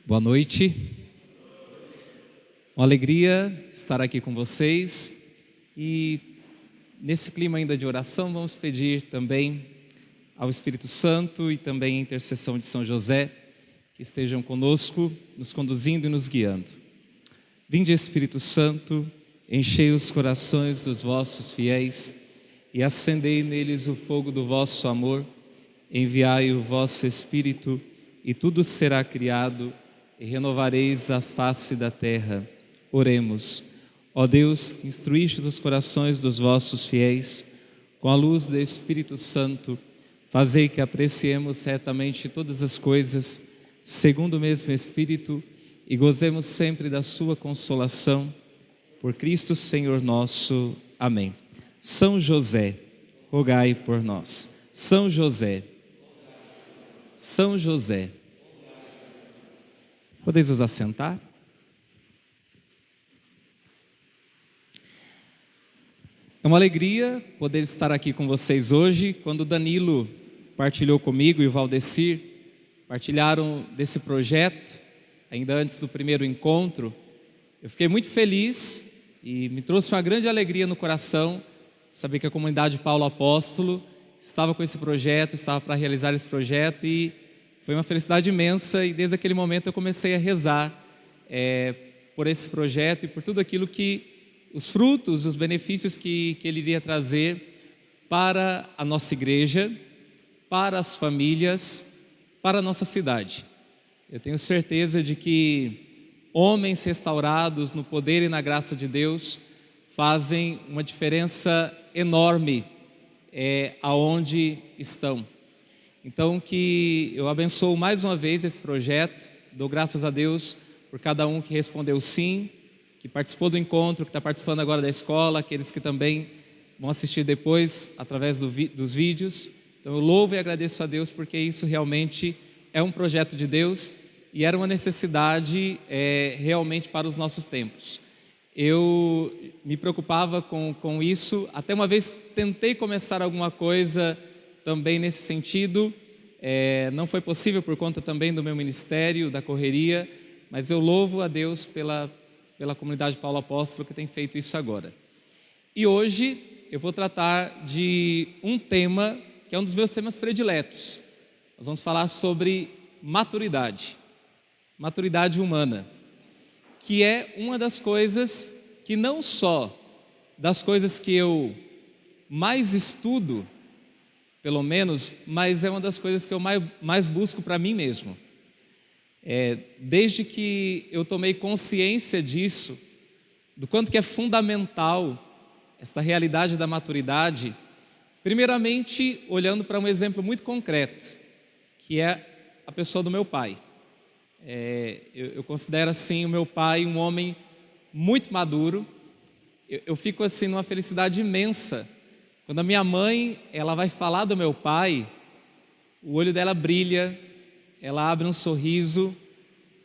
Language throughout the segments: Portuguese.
Boa noite. Uma alegria estar aqui com vocês e nesse clima ainda de oração vamos pedir também ao Espírito Santo e também a intercessão de São José que estejam conosco, nos conduzindo e nos guiando. Vinde, Espírito Santo, enchei os corações dos vossos fiéis e acendei neles o fogo do vosso amor. Enviai o vosso Espírito e tudo será criado e renovareis a face da terra. Oremos. Ó Deus, que instruístes os corações dos vossos fiéis, com a luz do Espírito Santo, fazei que apreciemos retamente todas as coisas, segundo o mesmo Espírito, e gozemos sempre da sua consolação. Por Cristo Senhor nosso. Amém. São José, rogai por nós. São José. São José. Podeis vos assentar? É uma alegria poder estar aqui com vocês hoje. Quando o Danilo partilhou comigo e o Valdecir partilharam desse projeto, ainda antes do primeiro encontro, eu fiquei muito feliz e me trouxe uma grande alegria no coração saber que a comunidade Paulo Apóstolo estava com esse projeto, estava para realizar esse projeto, e foi uma felicidade imensa. E desde aquele momento eu comecei a rezar por esse projeto e por tudo aquilo que, os frutos, os benefícios que ele iria trazer para a nossa igreja, para as famílias, para a nossa cidade. Eu tenho certeza de que homens restaurados no poder e na graça de Deus fazem uma diferença enorme aonde estão. Então, que eu abençoo mais uma vez esse projeto, dou graças a Deus por cada um que respondeu sim, que participou do encontro, que está participando agora da escola, aqueles que também vão assistir depois através dos vídeos. Então eu louvo e agradeço a Deus porque isso realmente é um projeto de Deus e era uma necessidade realmente para os nossos tempos. Eu me preocupava com isso, até uma vez tentei começar alguma coisa também nesse sentido, não foi possível por conta também do meu ministério, da correria, mas eu louvo a Deus pela comunidade Paulo Apóstolo que tem feito isso agora. E hoje eu vou tratar de um tema que é um dos meus temas prediletos. Nós vamos falar sobre maturidade humana, que é uma das coisas que não só das coisas que eu mais estudo, pelo menos, mas é uma das coisas que eu mais busco para mim mesmo. Desde que eu tomei consciência disso, do quanto que é fundamental esta realidade da maturidade, primeiramente olhando para um exemplo muito concreto, que é a pessoa do meu pai. Eu considero assim o meu pai um homem muito maduro. Eu fico assim numa felicidade imensa quando a minha mãe ela vai falar do meu pai, o olho dela brilha, ela abre um sorriso,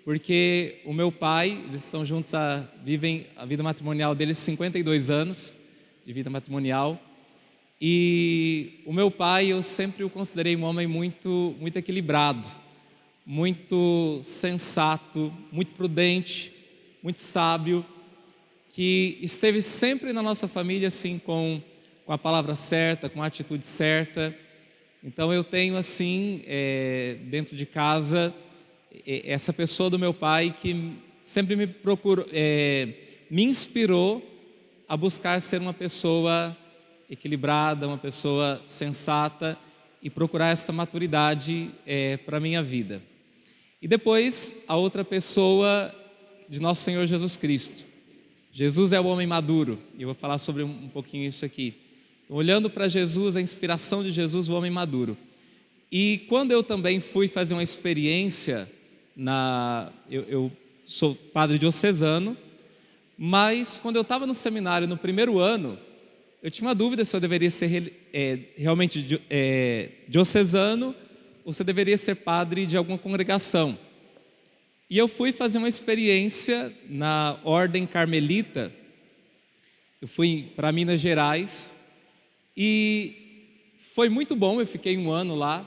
porque o meu pai, eles estão juntos, vivem a vida matrimonial deles 52 anos de vida matrimonial, e o meu pai eu sempre o considerei um homem muito equilibrado, muito sensato, muito prudente, muito sábio, que esteve sempre na nossa família assim com a palavra certa, com a atitude certa. Então eu tenho assim dentro de casa essa pessoa do meu pai que sempre me inspirou a buscar ser uma pessoa equilibrada, uma pessoa sensata e procurar esta maturidade para a minha vida. E depois a outra pessoa de nosso Senhor Jesus Cristo. Jesus é o homem maduro, e eu vou falar sobre um pouquinho isso aqui. Então, olhando para Jesus, a inspiração de Jesus, o homem maduro. E quando eu também fui fazer uma experiência, eu sou padre diocesano, mas quando eu estava no seminário no primeiro ano, eu tinha uma dúvida se eu deveria ser realmente diocesano ou se eu deveria ser padre de alguma congregação. E eu fui fazer uma experiência na Ordem Carmelita. Eu fui para Minas Gerais e foi muito bom, eu fiquei um ano lá.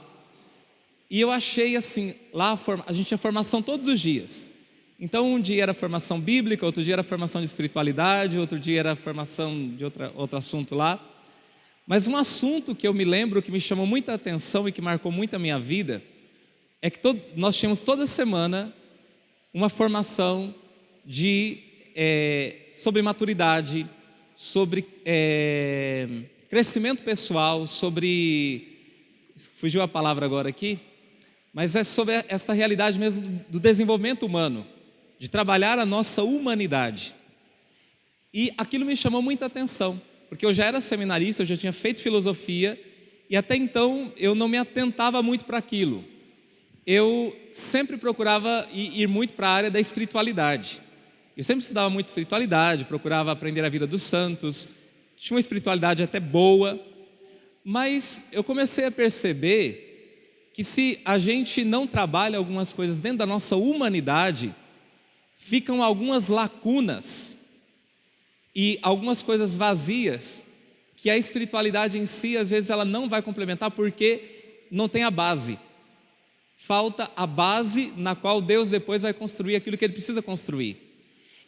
E eu achei assim, lá a gente tinha formação todos os dias. Então um dia era formação bíblica, outro dia era formação de espiritualidade, outro dia era formação de outro assunto lá. Mas um assunto que eu me lembro que me chamou muita atenção e que marcou muito a minha vida é que nós tínhamos toda semana uma formação sobre maturidade, sobre crescimento pessoal, fugiu a palavra agora aqui, mas é sobre esta realidade mesmo do desenvolvimento humano, de trabalhar a nossa humanidade. E aquilo me chamou muita atenção, porque eu já era seminarista, eu já tinha feito filosofia, e até então eu não me atentava muito para aquilo. Eu sempre procurava ir muito para a área da espiritualidade. Eu sempre estudava muito espiritualidade, procurava aprender a vida dos santos, tinha uma espiritualidade até boa, mas eu comecei a perceber que se a gente não trabalha algumas coisas dentro da nossa humanidade, ficam algumas lacunas e algumas coisas vazias que a espiritualidade em si, às vezes, ela não vai complementar porque não tem a base. Falta a base na qual Deus depois vai construir aquilo que Ele precisa construir.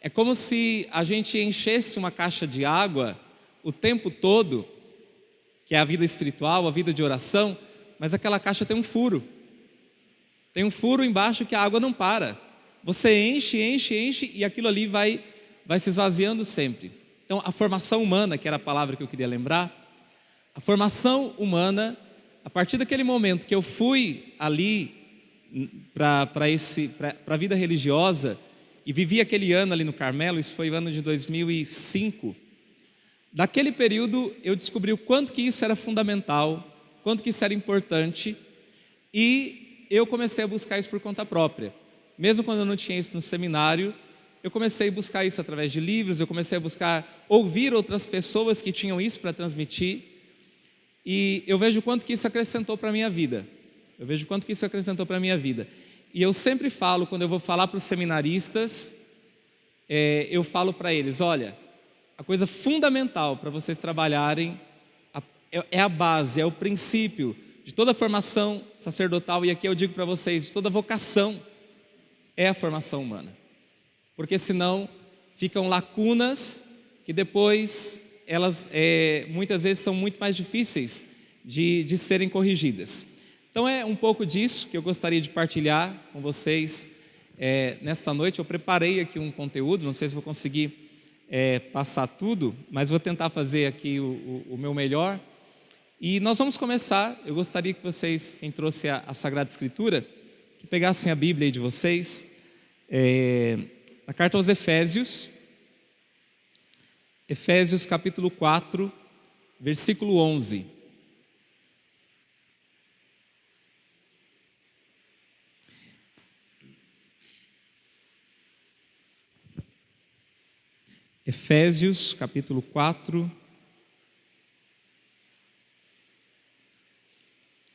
É como se a gente enchesse uma caixa de água o tempo todo, que é a vida espiritual, a vida de oração, mas aquela caixa tem um furo. Tem um furo embaixo que a água não para. Você enche, enche, enche e aquilo ali vai se esvaziando sempre. Então, a formação humana, que era a palavra que eu queria lembrar, a formação humana, a partir daquele momento que eu fui ali para a vida religiosa e vivi aquele ano ali no Carmelo, isso foi o ano de 2005, daquele período eu descobri o quanto que isso era fundamental, quanto que isso era importante, e eu comecei a buscar isso por conta própria. Mesmo quando eu não tinha isso no seminário, eu comecei a buscar isso através de livros, eu comecei a buscar ouvir outras pessoas que tinham isso para transmitir, e eu vejo o quanto que isso acrescentou para a minha vida. E eu sempre falo, quando eu vou falar para os seminaristas, eu falo para eles, olha, a coisa fundamental para vocês trabalharem é a base, é o princípio de toda a formação sacerdotal, e aqui eu digo para vocês, de toda vocação, é a formação humana. Porque senão ficam lacunas que depois elas muitas vezes são muito mais difíceis de serem corrigidas. Então é um pouco disso que eu gostaria de partilhar com vocês nesta noite. Eu preparei aqui um conteúdo, não sei se vou conseguir passar tudo, mas vou tentar fazer aqui o meu melhor. E nós vamos começar. Eu gostaria que vocês, quem trouxe a Sagrada Escritura, que pegassem a Bíblia aí de vocês, na carta aos Efésios capítulo 4, versículo 11. Efésios capítulo 4,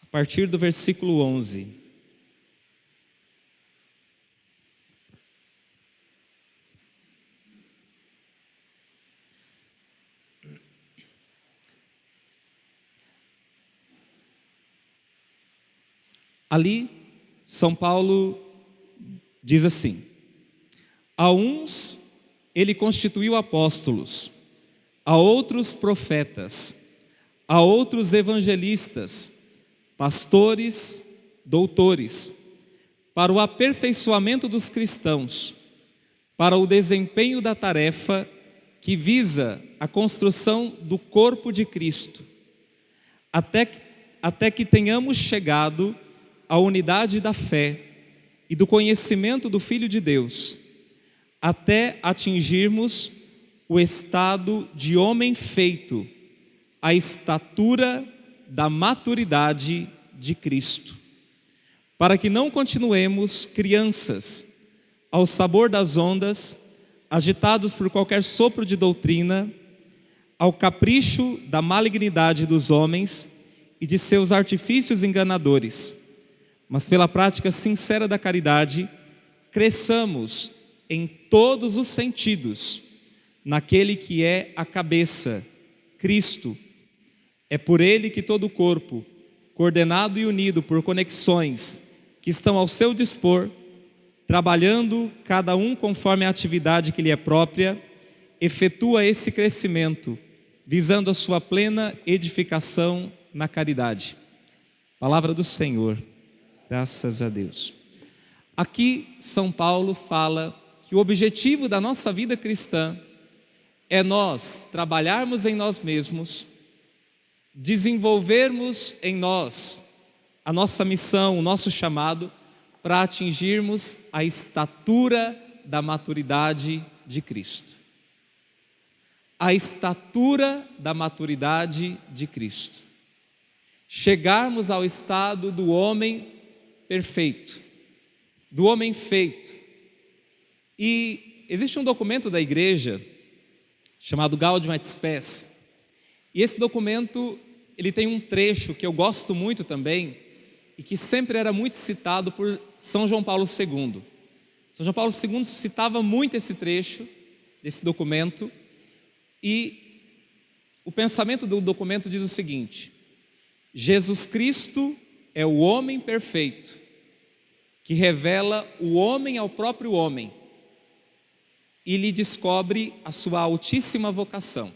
a partir do versículo 11. Ali, São Paulo diz assim: a uns ele constituiu apóstolos, a outros profetas, a outros evangelistas, pastores, doutores, para o aperfeiçoamento dos cristãos, para o desempenho da tarefa que visa a construção do corpo de Cristo, até que tenhamos chegado à unidade da fé e do conhecimento do Filho de Deus, até atingirmos o estado de homem feito, a estatura da maturidade de Cristo, para que não continuemos crianças, ao sabor das ondas, agitados por qualquer sopro de doutrina, ao capricho da malignidade dos homens e de seus artifícios enganadores, mas pela prática sincera da caridade, cresçamos em todos os sentidos, naquele que é a cabeça, Cristo. É por ele que todo o corpo, coordenado e unido por conexões que estão ao seu dispor, trabalhando cada um conforme a atividade que lhe é própria, efetua esse crescimento, visando a sua plena edificação na caridade. Palavra do Senhor, graças a Deus. Aqui São Paulo fala que o objetivo da nossa vida cristã é nós trabalharmos em nós mesmos, desenvolvermos em nós a nossa missão, o nosso chamado, para atingirmos a estatura da maturidade de Cristo. A estatura da maturidade de Cristo. Chegarmos ao estado do homem perfeito, do homem feito. E existe um documento da igreja chamado Gaudium et Spes, e esse documento ele tem um trecho que eu gosto muito também e que sempre era muito citado por São João Paulo II. São João Paulo II citava muito esse trecho desse documento, e o pensamento do documento diz o seguinte: Jesus Cristo é o homem perfeito, que revela o homem ao próprio homem e lhe descobre a sua altíssima vocação.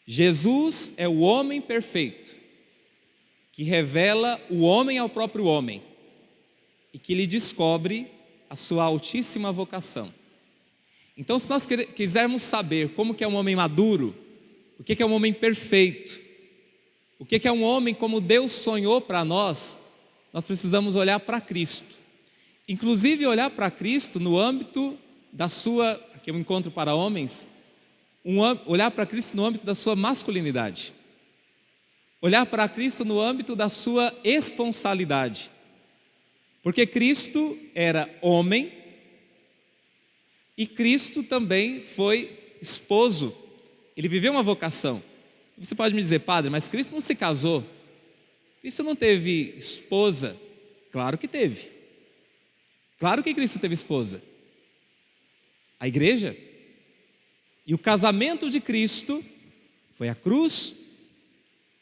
Jesus é o homem perfeito, que revela o homem ao próprio homem e que lhe descobre a sua altíssima vocação. Então, se nós quisermos saber como que é um homem maduro, o que é um homem perfeito, o que é um homem como Deus sonhou para nós, nós precisamos olhar para Cristo. Inclusive olhar para Cristo no âmbito da sua, aqui é um encontro para homens, olhar para Cristo no âmbito da sua masculinidade. Olhar para Cristo no âmbito da sua esponsalidade. Porque Cristo era homem e Cristo também foi esposo. Ele viveu uma vocação. Você pode me dizer, padre, mas Cristo não se casou. Cristo não teve esposa. Claro que teve. Claro que Cristo teve esposa. A igreja. E o casamento de Cristo foi a cruz.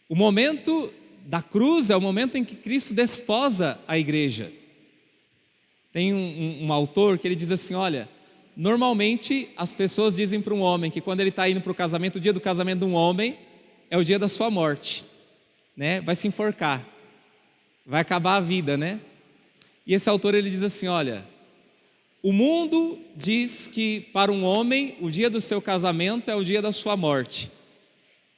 O momento da cruz é o momento em que Cristo desposa a igreja. Tem um autor que ele diz assim, olha, normalmente as pessoas dizem para um homem que quando ele está indo para o casamento, o dia do casamento de um homem é o dia da sua morte, né? Vai se enforcar, vai acabar a vida, né? E esse autor ele diz assim, olha, o mundo diz que para um homem o dia do seu casamento é o dia da sua morte.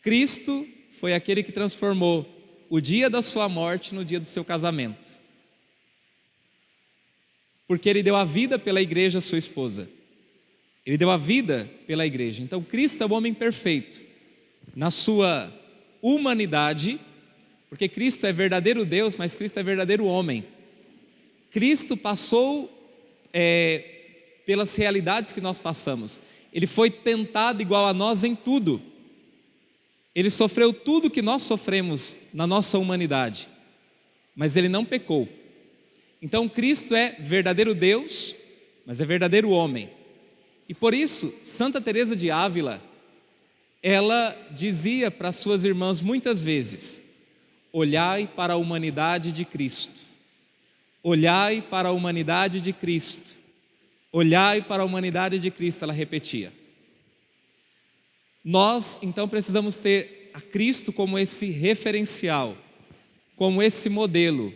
Cristo foi aquele que transformou o dia da sua morte no dia do seu casamento. Porque ele deu a vida pela igreja, sua esposa. Ele deu a vida pela igreja. Então Cristo é o homem perfeito na sua humanidade, porque Cristo é verdadeiro Deus, mas Cristo é verdadeiro homem. Cristo passou pelas realidades que nós passamos. Ele foi tentado igual a nós em tudo. Ele sofreu tudo que nós sofremos na nossa humanidade, mas ele não pecou. Então Cristo é verdadeiro Deus, mas é verdadeiro homem. E por isso, Santa Teresa de Ávila, ela dizia para suas irmãs muitas vezes, olhai para a humanidade de Cristo, olhai para a humanidade de Cristo, olhai para a humanidade de Cristo, ela repetia. Nós, então, precisamos ter a Cristo como esse referencial, como esse modelo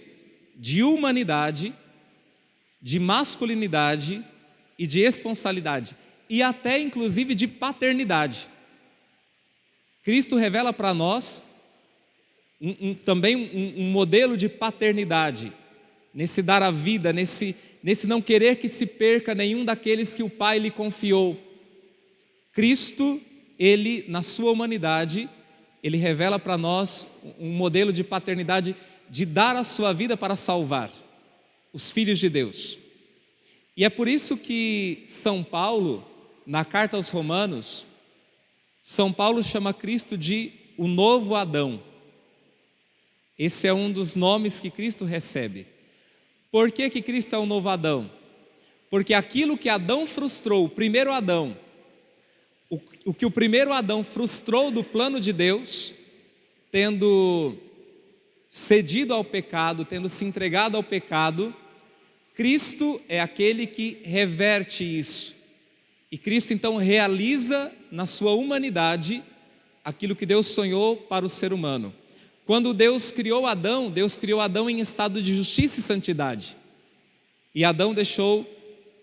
de humanidade, de masculinidade e de esponsalidade, e até, inclusive, de paternidade. Cristo revela para nós também um modelo de paternidade, nesse dar a vida, nesse não querer que se perca nenhum daqueles que o Pai lhe confiou. Cristo, ele, na sua humanidade, ele revela para nós um modelo de paternidade, de dar a sua vida para salvar os filhos de Deus. E é por isso que São Paulo, na carta aos Romanos, São Paulo chama Cristo de o novo Adão. Esse é um dos nomes que Cristo recebe. Por que que Cristo é o novo Adão? Porque aquilo que Adão frustrou, o primeiro Adão, o que o primeiro Adão frustrou do plano de Deus, tendo cedido ao pecado, tendo se entregado ao pecado, Cristo é aquele que reverte isso. E Cristo então realiza na sua humanidade aquilo que Deus sonhou para o ser humano. Quando Deus criou Adão em estado de justiça e santidade. E Adão deixou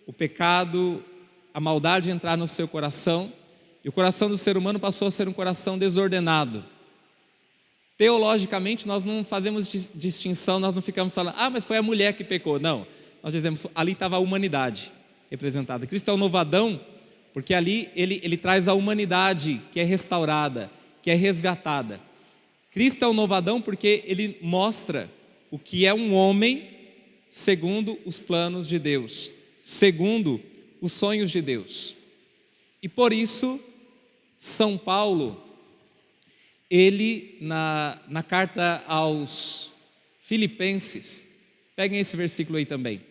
o pecado, a maldade entrar no seu coração, e o coração do ser humano passou a ser um coração desordenado. Teologicamente, nós não fazemos distinção, nós não ficamos falando, mas foi a mulher que pecou. Não, nós dizemos, ali estava a humanidade representada. Cristo é o novo Adão, porque ali ele traz a humanidade que é restaurada, que é resgatada. Cristo é o novo Adão porque ele mostra o que é um homem segundo os planos de Deus, segundo os sonhos de Deus. E por isso, São Paulo, ele na carta aos Filipenses, peguem esse versículo aí também,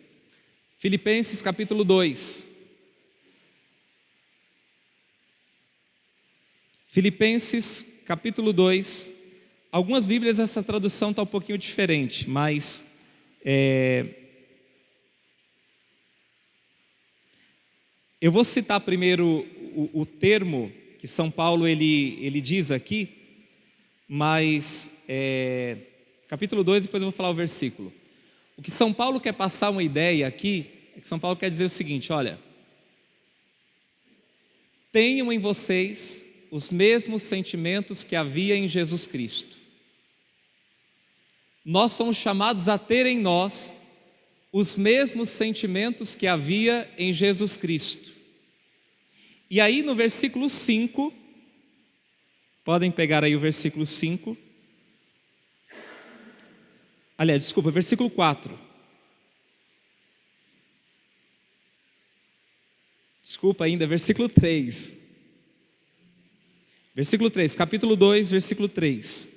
Filipenses capítulo 2, Filipenses capítulo 2, algumas Bíblias essa tradução está um pouquinho diferente, mas eu vou citar primeiro o termo que São Paulo ele diz aqui, mas capítulo 2, depois eu vou falar o versículo. O que São Paulo quer passar uma ideia aqui, é que São Paulo quer dizer o seguinte, olha, tenham em vocês os mesmos sentimentos que havia em Jesus Cristo. Nós somos chamados a ter em nós os mesmos sentimentos que havia em Jesus Cristo. E aí no versículo 5, podem pegar aí o versículo 5, aliás, desculpa, versículo 4. Desculpa ainda, versículo 3. Versículo 3, capítulo 2, versículo 3.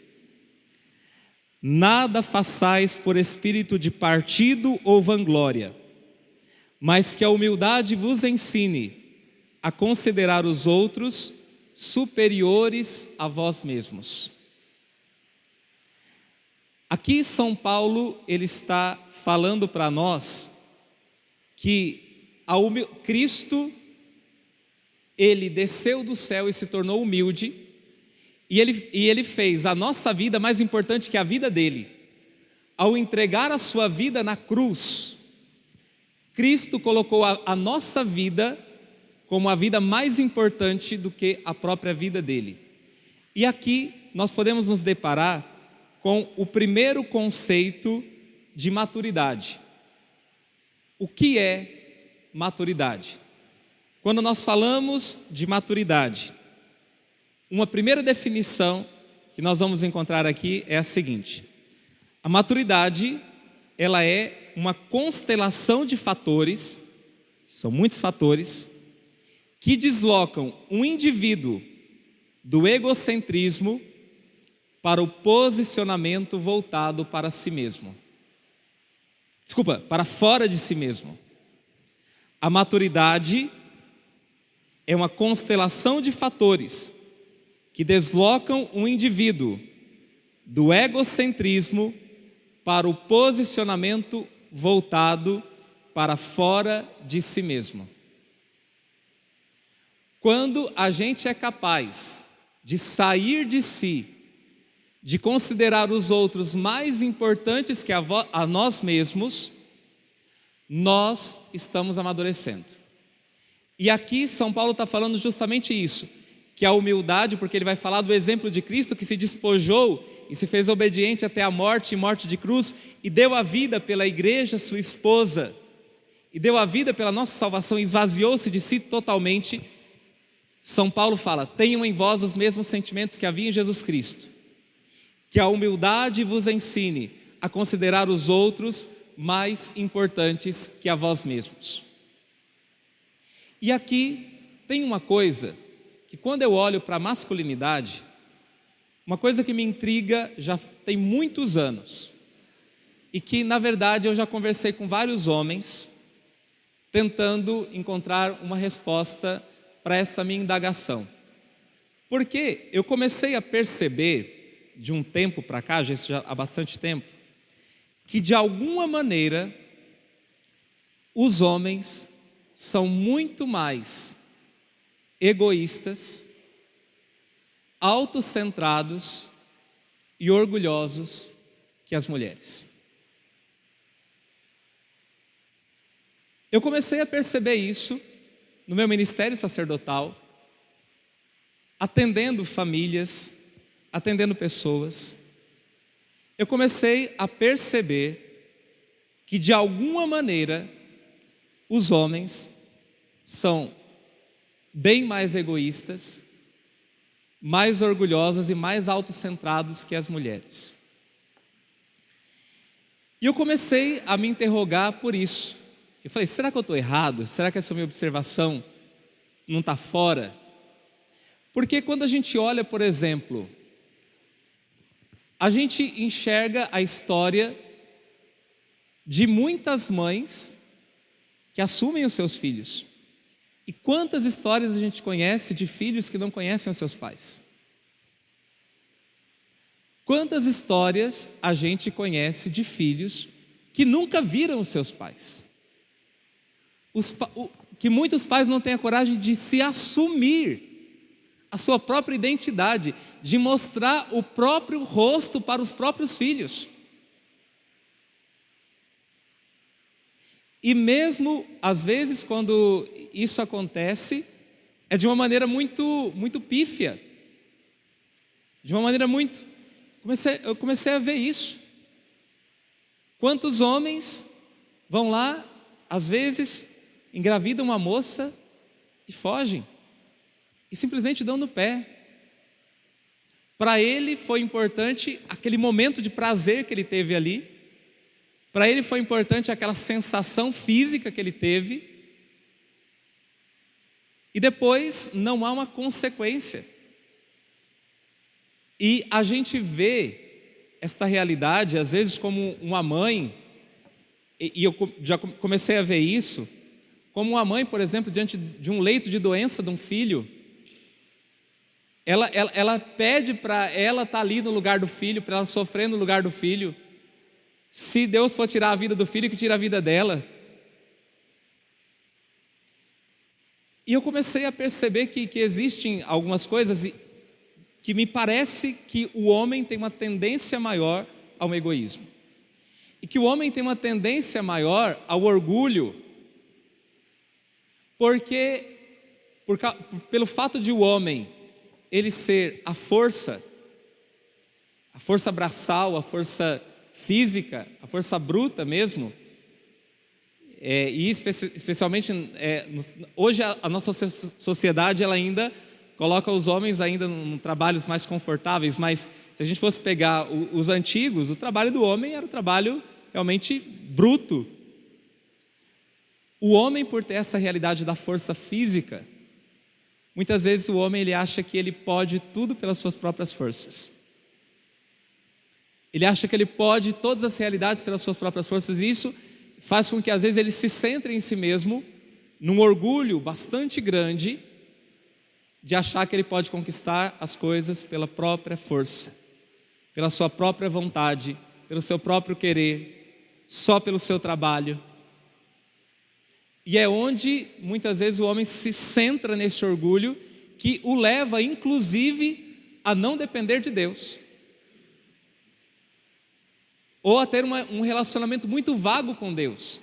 Nada façais por espírito de partido ou vanglória, mas que a humildade vos ensine a considerar os outros superiores a vós mesmos. Aqui São Paulo, ele está falando para nós que Cristo, ele desceu do céu e se tornou humilde, e ele fez a nossa vida mais importante que a vida dele. Ao entregar a sua vida na cruz, Cristo colocou a nossa vida como a vida mais importante do que a própria vida dele. E aqui nós podemos nos deparar com o primeiro conceito de maturidade. O que é maturidade? Quando nós falamos de maturidade, uma primeira definição que nós vamos encontrar aqui é a seguinte: a maturidade, ela é uma constelação de fatores, são muitos fatores, que deslocam um indivíduo do egocentrismo para o posicionamento voltado para si mesmo. Desculpa, para fora de si mesmo. A maturidade é uma constelação de fatores que deslocam um indivíduo do egocentrismo para o posicionamento voltado para fora de si mesmo. Quando a gente é capaz de sair de si, de considerar os outros mais importantes que a nós mesmos, nós estamos amadurecendo. E aqui São Paulo está falando justamente isso, que a humildade, porque ele vai falar do exemplo de Cristo que se despojou e se fez obediente até a morte e morte de cruz, e deu a vida pela igreja, sua esposa, e deu a vida pela nossa salvação, esvaziou-se de si totalmente. São Paulo fala, tenham em vós os mesmos sentimentos que havia em Jesus Cristo, que a humildade vos ensine a considerar os outros mais importantes que a vós mesmos. E aqui tem uma coisa, que quando eu olho para a masculinidade, uma coisa que me intriga já tem muitos anos, e que na verdade eu já conversei com vários homens, tentando encontrar uma resposta para esta minha indagação. Porque eu comecei a perceber de um tempo para cá, já há bastante tempo, que de alguma maneira os homens são muito mais egoístas, autocentrados e orgulhosos que as mulheres. Eu comecei a perceber isso no meu ministério sacerdotal, atendendo famílias, atendendo pessoas. Eu comecei a perceber que de alguma maneira os homens são bem mais egoístas, mais orgulhosos e mais autocentrados que as mulheres. E eu comecei a me interrogar por isso. Eu falei, será que eu estou errado? Será que essa minha observação não está fora? Porque quando a gente olha, por exemplo, a gente enxerga a história de muitas mães que assumem os seus filhos. E quantas histórias a gente conhece de filhos que não conhecem os seus pais? Quantas histórias a gente conhece de filhos que nunca viram os seus pais? Que muitos pais não têm a coragem de se assumir a sua própria identidade, de mostrar o próprio rosto para os próprios filhos. E mesmo, às vezes, quando isso acontece, é de uma maneira muito pífia. De uma maneira muito... Eu comecei a ver isso. Quantos homens vão lá, às vezes, engravidam uma moça e fogem. E simplesmente dão no pé. Para ele foi importante aquele momento de prazer que ele teve ali. Para ele foi importante aquela sensação física que ele teve. E depois não há uma consequência. E a gente vê esta realidade, às vezes, como uma mãe, e eu já comecei a ver isso, como uma mãe, por exemplo, diante de um leito de doença de um filho, ela pede para ela estar ali no lugar do filho, para ela sofrer no lugar do filho. Se Deus for tirar a vida do filho, que tira a vida dela. E eu comecei a perceber que existem algumas coisas que me parece que o homem tem uma tendência maior ao egoísmo. E que o homem tem uma tendência maior ao orgulho, porque pelo fato de o homem ele ser a força braçal, a força física, a força bruta mesmo, e especialmente hoje a nossa sociedade ela ainda coloca os homens ainda em trabalhos mais confortáveis, mas se a gente fosse pegar os antigos, o trabalho do homem era um trabalho realmente bruto. O homem, por ter essa realidade da força física, muitas vezes o homem ele acha que ele pode tudo pelas suas próprias forças. Ele acha que ele pode todas as realidades pelas suas próprias forças, e isso faz com que às vezes ele se centre em si mesmo, num orgulho bastante grande, de achar que ele pode conquistar as coisas pela própria força, pela sua própria vontade, pelo seu próprio querer, só pelo seu trabalho. E é onde muitas vezes o homem se centra nesse orgulho, que o leva inclusive a não depender de Deus, ou a ter um relacionamento muito vago com Deus.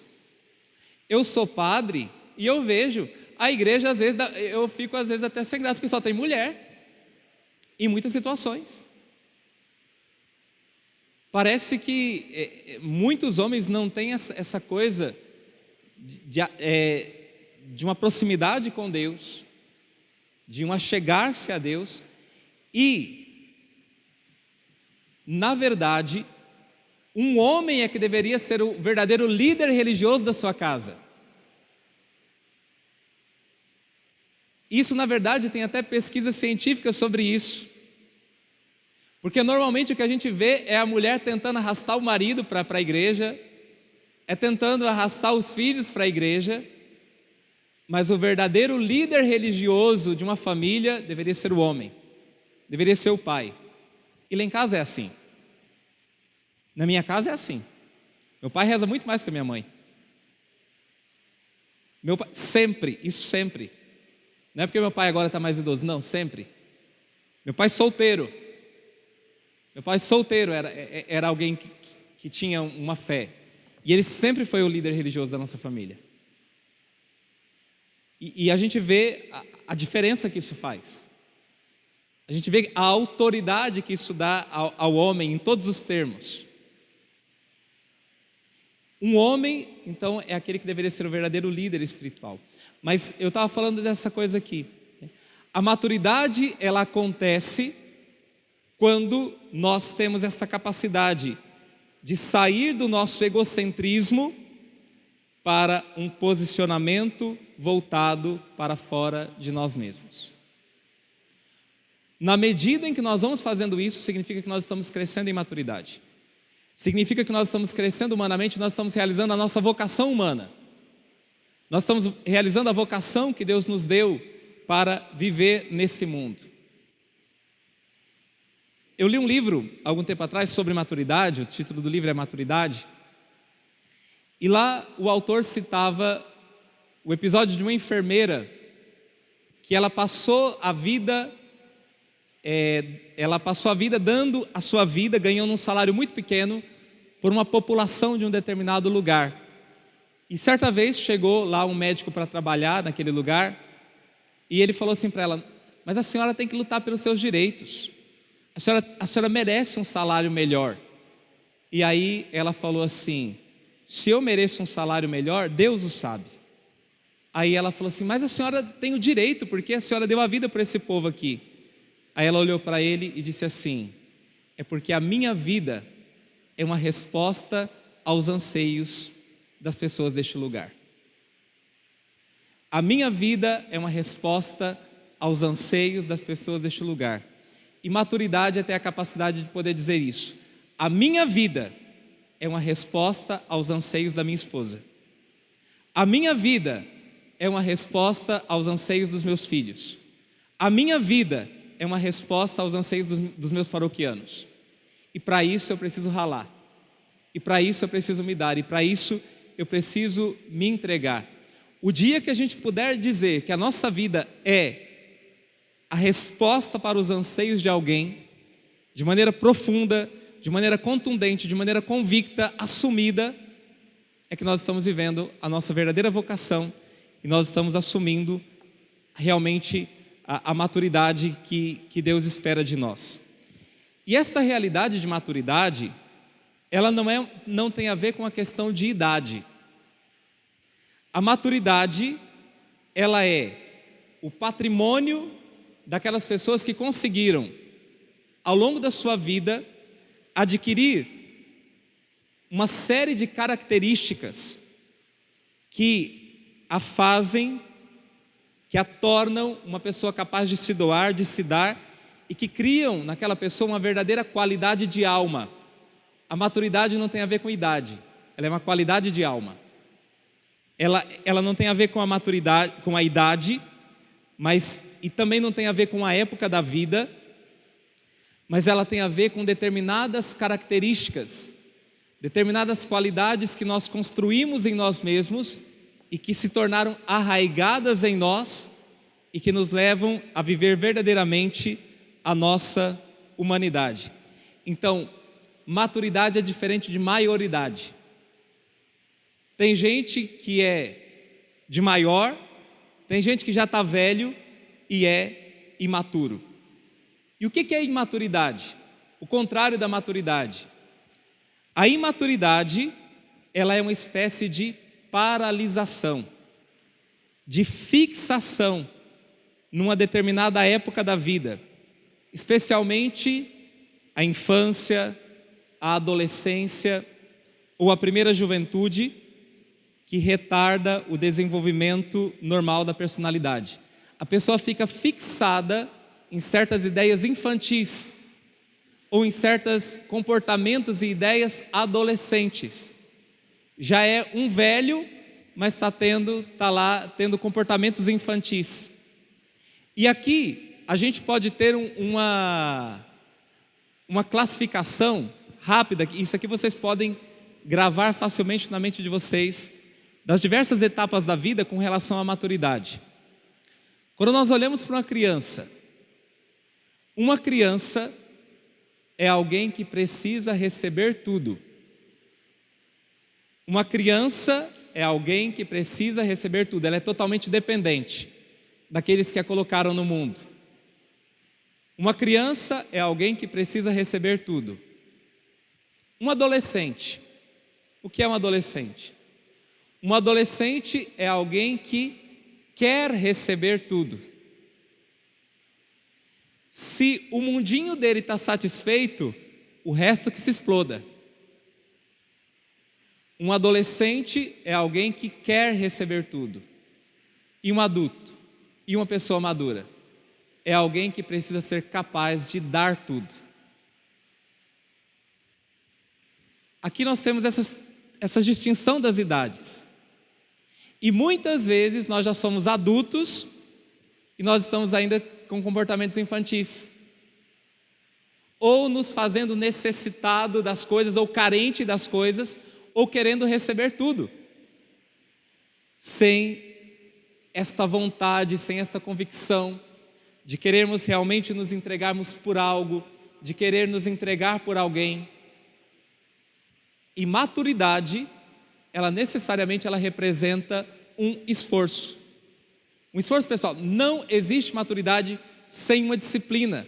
Eu sou padre e eu vejo a igreja, às vezes, eu fico às vezes até sem graça, porque só tem mulher, em muitas situações. Parece que muitos homens não têm essa coisa de uma proximidade com Deus, de um achegar-se a Deus, e, na verdade, um homem é que deveria ser o verdadeiro líder religioso da sua casa. Isso, na verdade, tem até pesquisa científica sobre isso. Porque normalmente o que a gente vê é a mulher tentando arrastar o marido para a igreja, é tentando arrastar os filhos para a igreja, mas o verdadeiro líder religioso de uma família deveria ser o homem, deveria ser o pai. E lá em casa é assim. Na minha casa é assim. Meu pai reza muito mais que a minha mãe. Meu pai, sempre, isso sempre. Não é porque meu pai agora está mais idoso, não, sempre. Meu pai solteiro. Meu pai solteiro era alguém que tinha uma fé. E ele sempre foi o líder religioso da nossa família. E a gente vê a diferença que isso faz. A gente vê a autoridade que isso dá ao homem em todos os termos. Um homem, então, é aquele que deveria ser o verdadeiro líder espiritual. Mas eu estava falando dessa coisa aqui. A maturidade, ela acontece quando nós temos esta capacidade de sair do nosso egocentrismo para um posicionamento voltado para fora de nós mesmos. Na medida em que nós vamos fazendo isso, significa que nós estamos crescendo em maturidade. Significa que nós estamos crescendo humanamente, nós estamos realizando a nossa vocação humana. Nós estamos realizando a vocação que Deus nos deu para viver nesse mundo. Eu li um livro, algum tempo atrás, sobre maturidade, o título do livro é Maturidade, e lá o autor citava o episódio de uma enfermeira que ela passou a vida dando a sua vida, ganhando um salário muito pequeno, por uma população de um determinado lugar. E certa vez chegou lá um médico para trabalhar naquele lugar, e ele falou assim para ela: mas a senhora tem que lutar pelos seus direitos, a senhora merece um salário melhor. E aí ela falou assim: se eu mereço um salário melhor, Deus o sabe. Aí ela falou assim: mas a senhora tem o direito, porque a senhora deu a vida para esse povo aqui. Aí ela olhou para ele e disse assim: é porque a minha vida é uma resposta aos anseios das pessoas deste lugar. A minha vida é uma resposta aos anseios das pessoas deste lugar. E maturidade é ter a capacidade de poder dizer isso. A minha vida é uma resposta aos anseios da minha esposa. A minha vida é uma resposta aos anseios dos meus filhos. A minha vida é uma resposta aos anseios dos meus paroquianos. E para isso eu preciso ralar. E para isso eu preciso me dar. E para isso eu preciso me entregar. O dia que a gente puder dizer que a nossa vida é a resposta para os anseios de alguém, de maneira profunda, de maneira contundente, de maneira convicta, assumida, é que nós estamos vivendo a nossa verdadeira vocação e nós estamos assumindo realmente a maturidade que Deus espera de nós. E esta realidade de maturidade, ela não tem a ver com a questão de idade. A maturidade, ela é o patrimônio daquelas pessoas que conseguiram, ao longo da sua vida, adquirir uma série de características que a fazem, que a tornam uma pessoa capaz de se doar, de se dar, e que criam naquela pessoa uma verdadeira qualidade de alma. A maturidade não tem a ver com idade, ela é uma qualidade de alma. Ela não tem a ver com a maturidade, com a idade, e também não tem a ver com a época da vida, mas ela tem a ver com determinadas características, determinadas qualidades que nós construímos em nós mesmos e que se tornaram arraigadas em nós e que nos levam a viver verdadeiramente a nossa humanidade. Então, maturidade é diferente de maioridade. Tem gente que é de maior, tem gente que já está velho e é imaturo. E o que é imaturidade? O contrário da maturidade. A imaturidade, ela é uma espécie de paralisação, de fixação numa determinada época da vida, especialmente a infância, a adolescência ou a primeira juventude, que retarda o desenvolvimento normal da personalidade. A pessoa fica fixada em certas ideias infantis ou em certos comportamentos e ideias adolescentes. Já é um velho, mas está lá tendo comportamentos infantis. E aqui a gente pode ter uma classificação rápida, isso aqui vocês podem gravar facilmente na mente de vocês, das diversas etapas da vida com relação à maturidade. Quando nós olhamos para uma criança é alguém que precisa receber tudo. Uma criança é alguém que precisa receber tudo, ela é totalmente dependente daqueles que a colocaram no mundo. Uma criança é alguém que precisa receber tudo. Um adolescente, o que é um adolescente? Um adolescente é alguém que quer receber tudo. Se o mundinho dele está satisfeito, o resto que se exploda. Um adolescente é alguém que quer receber tudo. E um adulto, e uma pessoa madura, é alguém que precisa ser capaz de dar tudo. Aqui nós temos essa distinção das idades. E muitas vezes nós já somos adultos e nós estamos ainda com comportamentos infantis. Ou nos fazendo necessitado das coisas, ou carente das coisas, ou querendo receber tudo. Sem esta vontade, sem esta convicção de querermos realmente nos entregarmos por algo, de querer nos entregar por alguém. E maturidade, ela necessariamente representa um esforço. Um esforço, pessoal. Não existe maturidade sem uma disciplina,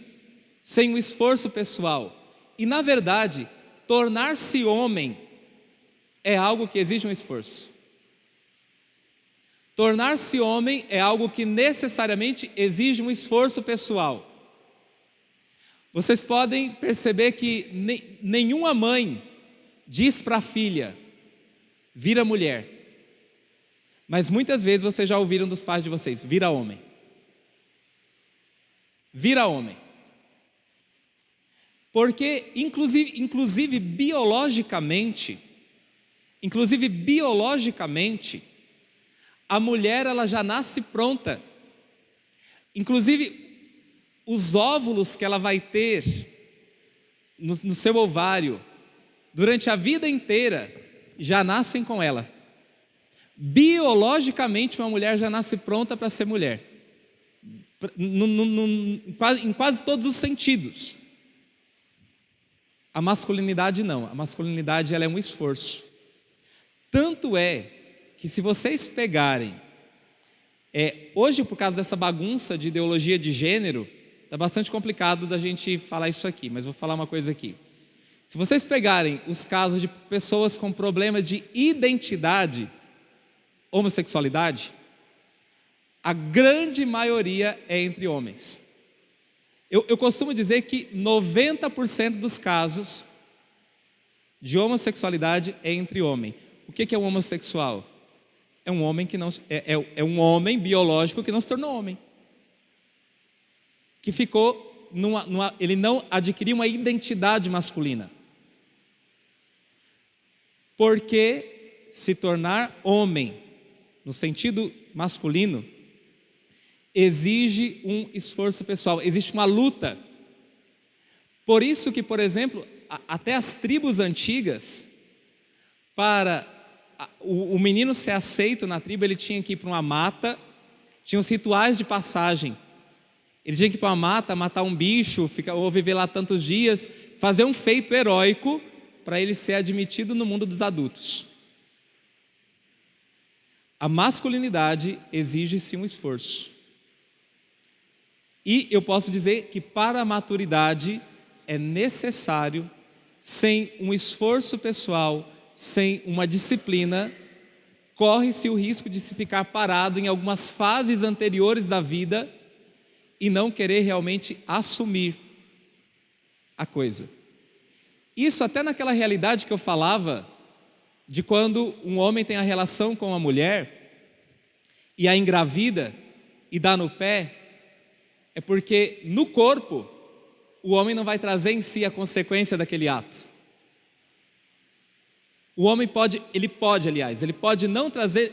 sem um esforço pessoal. E, na verdade, tornar-se homem é algo que exige um esforço. Tornar-se homem é algo que necessariamente exige um esforço pessoal. Vocês podem perceber que nenhuma mãe diz para a filha, vira mulher. Mas muitas vezes vocês já ouviram dos pais de vocês, vira homem. Vira homem. Porque, inclusive biologicamente, a mulher ela já nasce pronta. Inclusive, os óvulos que ela vai ter no seu ovário, durante a vida inteira, já nascem com ela. Biologicamente, uma mulher já nasce pronta para ser mulher. Em quase todos os sentidos. A masculinidade não. A masculinidade ela é um esforço. Tanto é que se vocês pegarem, hoje por causa dessa bagunça de ideologia de gênero, está bastante complicado da gente falar isso aqui, mas vou falar uma coisa aqui. Se vocês pegarem os casos de pessoas com problemas de identidade, homossexualidade, a grande maioria é entre homens. Eu costumo dizer que 90% dos casos de homossexualidade é entre homem. O que é um homossexual? É um homem que não é um homem biológico que não se tornou homem, que ficou ele não adquiriu uma identidade masculina, porque se tornar homem no sentido masculino exige um esforço pessoal, existe uma luta. Por isso que, por exemplo, até as tribos antigas, para o menino ser aceito na tribo, ele tinha que ir para uma mata, tinha os rituais de passagem. Ele tinha que ir para uma mata, matar um bicho, ou viver lá tantos dias, fazer um feito heróico para ele ser admitido no mundo dos adultos. A masculinidade exige-se um esforço. E eu posso dizer que para a maturidade é necessário, sem um esforço pessoal, sem uma disciplina, corre-se o risco de se ficar parado em algumas fases anteriores da vida e não querer realmente assumir a coisa. Isso até naquela realidade que eu falava, de quando um homem tem a relação com uma mulher e a engravida e dá no pé, é porque no corpo o homem não vai trazer em si a consequência daquele ato. O homem pode não trazer,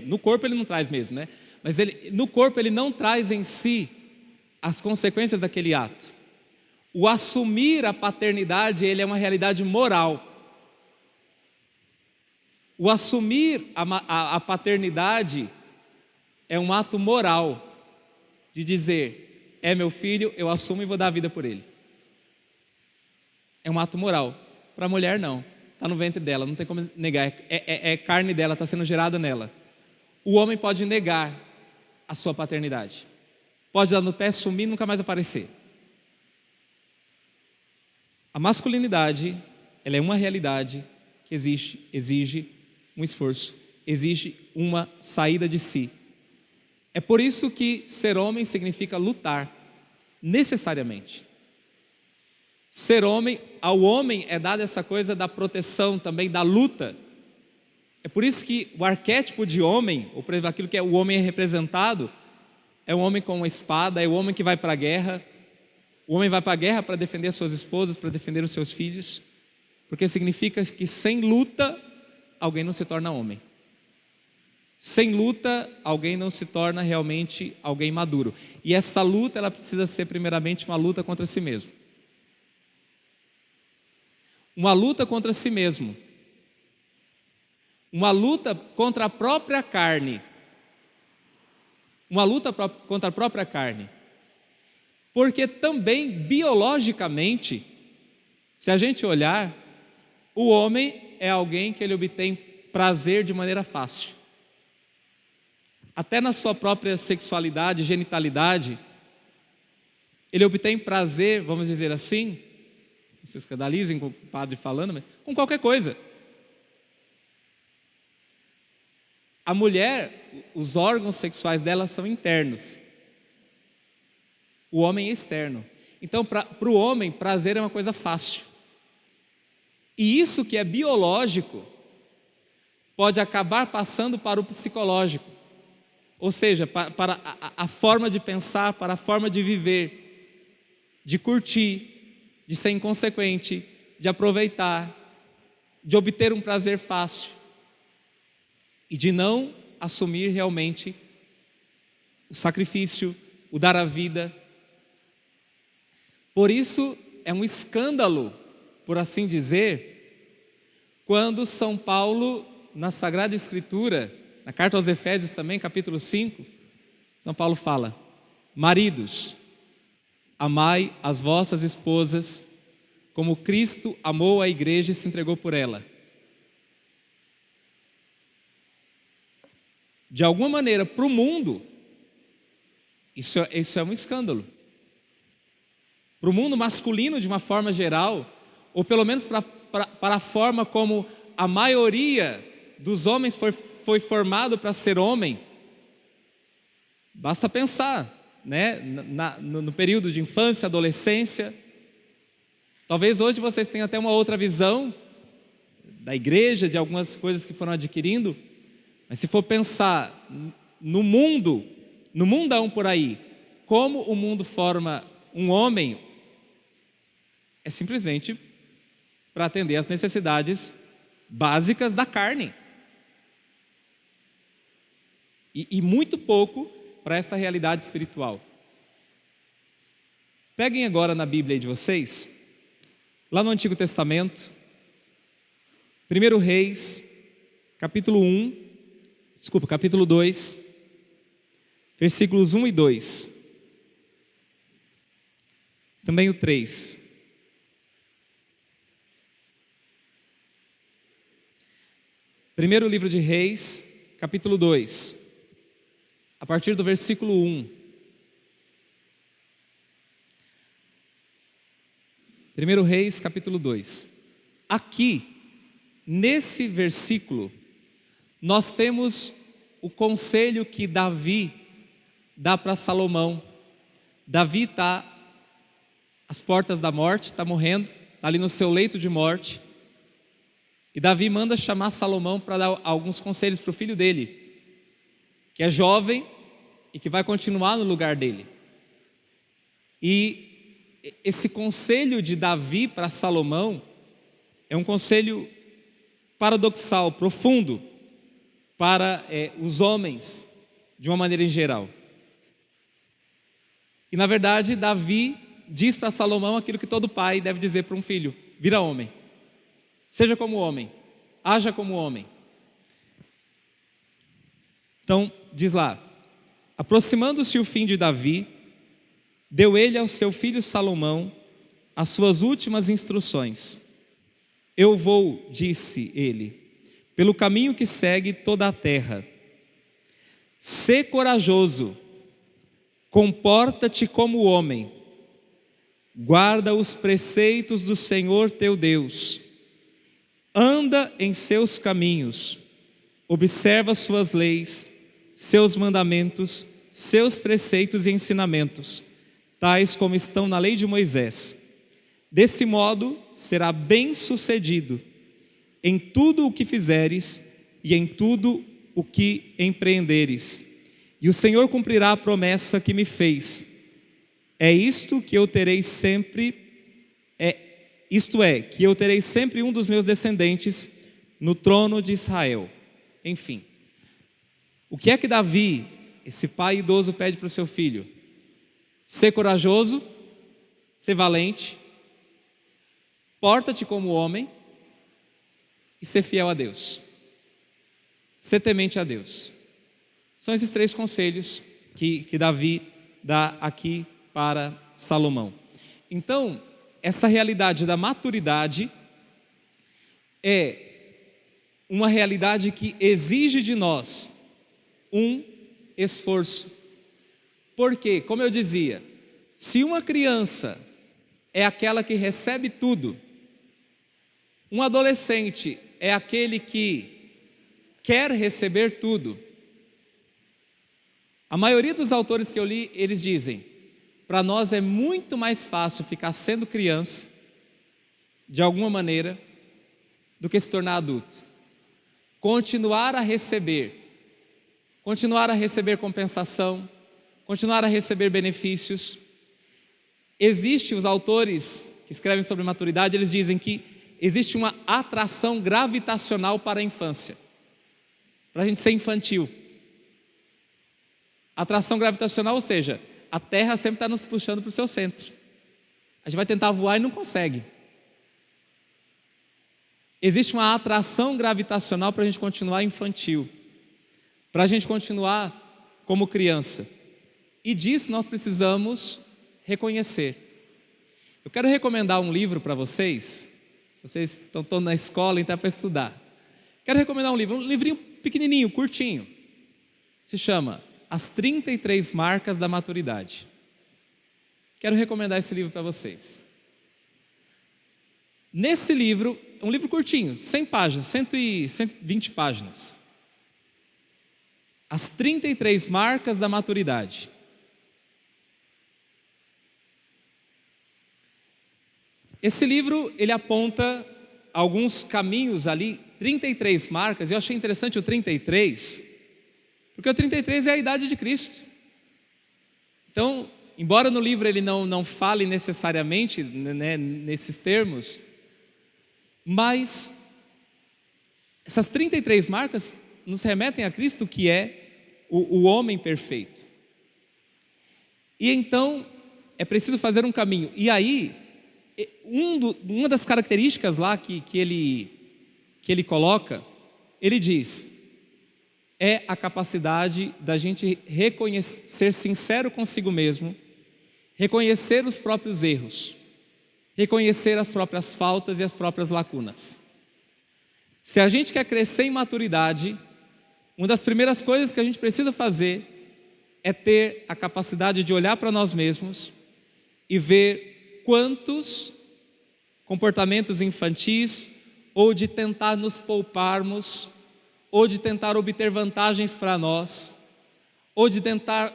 no corpo ele não traz mesmo, né? Mas no corpo ele não traz em si as consequências daquele ato. O assumir a paternidade, ele é uma realidade moral. O assumir a paternidade é um ato moral de dizer, é meu filho, eu assumo e vou dar a vida por ele. É um ato moral. Para a mulher não, está no ventre dela, não tem como negar, é carne dela, está sendo gerada nela. O homem pode negar a sua paternidade, pode dar no pé, sumir e nunca mais aparecer. A masculinidade, ela é uma realidade que exige um esforço, exige uma saída de si. É por isso que ser homem significa lutar, necessariamente. Ser homem, ao homem é dada essa coisa da proteção também, da luta. É por isso que o arquétipo de homem, ou por exemplo, aquilo que o homem é representado, é um homem com uma espada, é o homem que vai para a guerra. O homem vai para a guerra para defender suas esposas, para defender os seus filhos, porque significa que sem luta, alguém não se torna homem. Sem luta, alguém não se torna realmente alguém maduro. E essa luta, ela precisa ser primeiramente uma luta contra si mesmo. Uma luta contra si mesmo. Uma luta contra a própria carne. Uma luta contra a própria carne. Porque também, biologicamente, se a gente olhar, o homem é alguém que ele obtém prazer de maneira fácil. Até na sua própria sexualidade, genitalidade, ele obtém prazer, vamos dizer assim, não se escandalizem com o padre falando, mas com qualquer coisa. A mulher, os órgãos sexuais dela são internos. O homem é externo. Então, para o homem, prazer é uma coisa fácil. E isso que é biológico pode acabar passando para o psicológico. Ou seja, para a forma de pensar, para a forma de viver, de curtir, de ser inconsequente, de aproveitar, de obter um prazer fácil e de não assumir realmente o sacrifício, o dar a vida. Por isso é um escândalo, por assim dizer, quando São Paulo, na Sagrada Escritura, na carta aos Efésios também, capítulo 5, São Paulo fala: maridos, amai as vossas esposas, como Cristo amou a igreja e se entregou por ela. De alguma maneira, para o mundo, isso é um escândalo. Para o mundo masculino, de uma forma geral, ou pelo menos para a forma como a maioria dos homens foi formado para ser homem, basta pensar, né? No período de infância, adolescência. Talvez hoje vocês tenham até uma outra visão da igreja, de algumas coisas que foram adquirindo, mas se for pensar no mundão por aí, como o mundo forma um homem, é simplesmente para atender às necessidades básicas da carne. E muito pouco para esta realidade espiritual. Peguem agora na Bíblia de vocês, lá no Antigo Testamento, 1 Reis, capítulo 2, versículos 1 e 2. Também o 3. Primeiro livro de Reis, capítulo 2, a partir do versículo 1. 1 Reis, capítulo 2. Aqui, nesse versículo, nós temos o conselho que Davi dá para Salomão. Davi está às portas da morte, está morrendo, está ali no seu leito de morte. E Davi manda chamar Salomão para dar alguns conselhos para o filho dele, que é jovem e que vai continuar no lugar dele. E esse conselho de Davi para Salomão é um conselho paradoxal, profundo, para os homens, de uma maneira em geral. E na verdade, Davi diz para Salomão aquilo que todo pai deve dizer para um filho: vira homem, seja como homem, haja como homem. Então, diz lá: aproximando-se o fim de Davi, deu ele ao seu filho Salomão as suas últimas instruções. Eu vou, disse ele, pelo caminho que segue toda a terra. Sê corajoso, comporta-te como homem, guarda os preceitos do Senhor teu Deus, anda em seus caminhos, observa suas leis, seus mandamentos, seus preceitos e ensinamentos, tais como estão na lei de Moisés. Desse modo será bem-sucedido em tudo o que fizeres e em tudo o que empreenderes. E o Senhor cumprirá a promessa que me fez. Isto é, que eu terei sempre um dos meus descendentes no trono de Israel. Enfim, o que é que Davi, esse pai idoso, pede para o seu filho? Ser corajoso, ser valente, porta-te como homem e ser fiel a Deus, ser temente a Deus. São esses 3 conselhos que Davi dá aqui para Salomão. Então, essa realidade da maturidade é uma realidade que exige de nós um esforço. Porque, como eu dizia, se uma criança é aquela que recebe tudo, um adolescente é aquele que quer receber tudo, a maioria dos autores que eu li, eles dizem: para nós é muito mais fácil ficar sendo criança, de alguma maneira, do que se tornar adulto. Continuar a receber compensação, continuar a receber benefícios. Existem os autores que escrevem sobre maturidade, eles dizem que existe uma atração gravitacional para a infância, para a gente ser infantil. Atração gravitacional, ou seja, a Terra sempre está nos puxando para o seu centro. A gente vai tentar voar e não consegue. Existe uma atração gravitacional para a gente continuar infantil, para a gente continuar como criança. E disso nós precisamos reconhecer. Eu quero recomendar um livro para vocês. Vocês estão na escola, então é para estudar. Quero recomendar um livrinho pequenininho, curtinho. Se chama As 33 Marcas da Maturidade. Quero recomendar esse livro para vocês. Nesse livro, é um livro curtinho, 100 páginas, 120 páginas. As 33 Marcas da Maturidade. Esse livro, ele aponta alguns caminhos ali, 33 marcas, e eu achei interessante o 33, porque o 33 é a idade de Cristo. Então, embora no livro ele não fale necessariamente, né, nesses termos, mas essas 33 marcas nos remetem a Cristo, que é o homem perfeito. E então, é preciso fazer um caminho. E aí, uma das características lá que ele coloca, ele diz, é a capacidade da gente reconhecer, ser sincero consigo mesmo, reconhecer os próprios erros, reconhecer as próprias faltas e as próprias lacunas. Se a gente quer crescer em maturidade, uma das primeiras coisas que a gente precisa fazer é ter a capacidade de olhar para nós mesmos e ver quantos comportamentos infantis, ou de tentar nos pouparmos, ou de tentar obter vantagens para nós, ou de tentar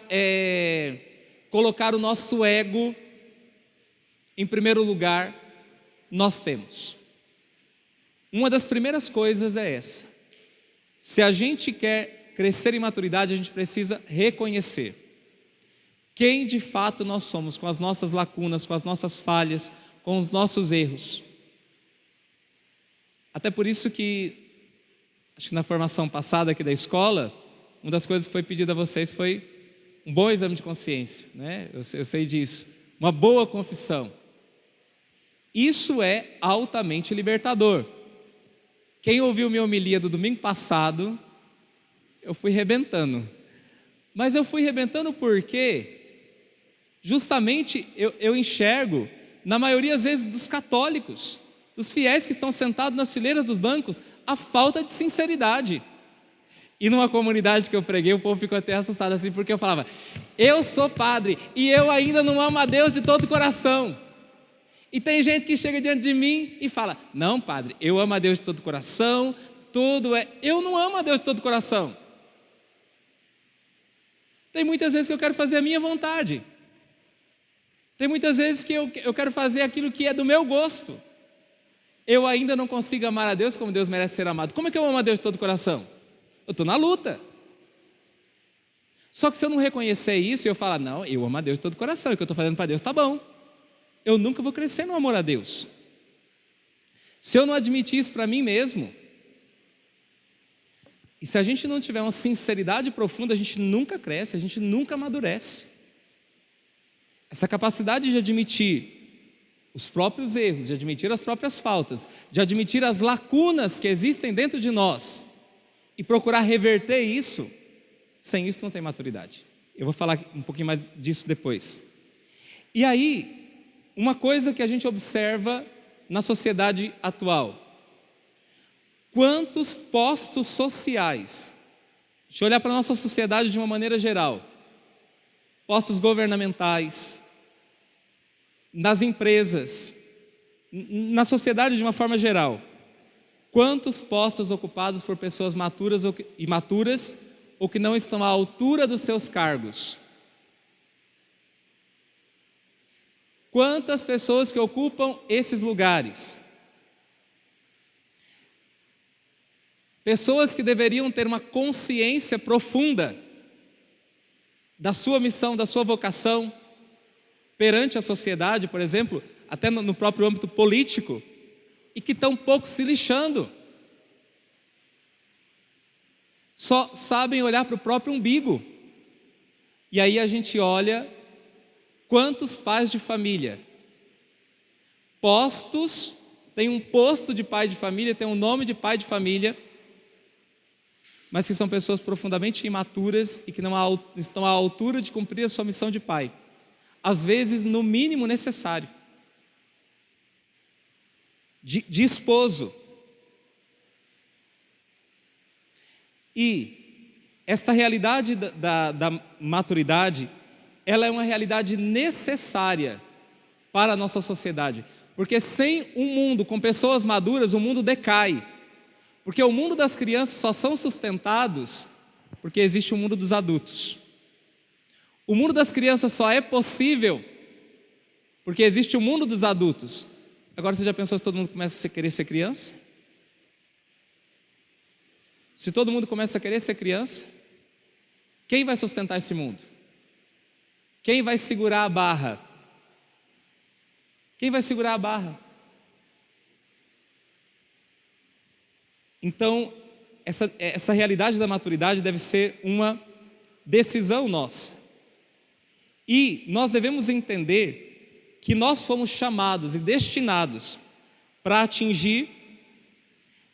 colocar o nosso ego em primeiro lugar, nós temos. Uma das primeiras coisas é essa. Se a gente quer crescer em maturidade, a gente precisa reconhecer quem de fato nós somos, com as nossas lacunas, com as nossas falhas, com os nossos erros. Até por isso que, acho que na formação passada aqui da escola, uma das coisas que foi pedida a vocês foi um bom exame de consciência, né? Eu sei disso. uma boa confissão. Isso é altamente libertador. Quem ouviu minha homilia do domingo passado, eu fui rebentando. Mas eu fui rebentando porque, justamente, eu enxergo, na maioria das vezes dos católicos, dos fiéis que estão sentados nas fileiras dos bancos, a falta de sinceridade. E numa comunidade que eu preguei, o povo ficou até assustado assim, porque eu falava, eu sou padre e eu ainda não amo a Deus de todo o coração. E tem gente que chega diante de mim e fala, não padre, eu amo a Deus de todo o coração, tudo é... Eu não amo a Deus de todo o coração. Tem muitas vezes que eu quero fazer a minha vontade. Tem muitas vezes que eu quero fazer aquilo que é do meu gosto. Eu ainda não consigo amar a Deus como Deus merece ser amado. Como é que eu amo a Deus de todo o coração? Eu estou na luta. Só que se eu não reconhecer isso, eu falar, não, eu amo a Deus de todo o coração, e o que eu estou fazendo para Deus está bom. Eu nunca vou crescer no amor a Deus. Se eu não admitir isso para mim mesmo, e se a gente não tiver uma sinceridade profunda, a gente nunca cresce, a gente nunca amadurece. Essa capacidade de admitir os próprios erros, de admitir as próprias faltas, de admitir as lacunas que existem dentro de nós e procurar reverter isso, sem isso não tem maturidade. Eu vou falar um pouquinho mais disso depois. E aí, uma coisa que a gente observa na sociedade atual: quantos postos sociais, deixa eu olhar para a nossa sociedade de uma maneira geral, postos governamentais, nas empresas, na sociedade de uma forma geral, quantos postos ocupados por pessoas maturas ou imaturas ou que não estão à altura dos seus cargos? Quantas pessoas que ocupam esses lugares? Pessoas que deveriam ter uma consciência profunda da sua missão, da sua vocação perante a sociedade, por exemplo, até no próprio âmbito político, e que estão pouco se lixando. Só sabem olhar para o próprio umbigo. E aí a gente olha quantos pais de família, postos, tem um posto de pai de família, tem um nome de pai de família, mas que são pessoas profundamente imaturas e que não estão à altura de cumprir a sua missão de pai. Às vezes, no mínimo necessário. De esposo. E esta realidade da maturidade, ela é uma realidade necessária para a nossa sociedade. Porque sem um mundo com pessoas maduras, o mundo decai. Porque o mundo das crianças só são sustentados porque existe o mundo dos adultos. O mundo das crianças só é possível porque existe o mundo dos adultos. Agora, você já pensou se todo mundo começa a querer ser criança? Se todo mundo começa a querer ser criança, quem vai sustentar esse mundo? Quem vai segurar a barra? Quem vai segurar a barra? Então, essa realidade da maturidade deve ser uma decisão nossa. E nós devemos entender que nós fomos chamados e destinados para atingir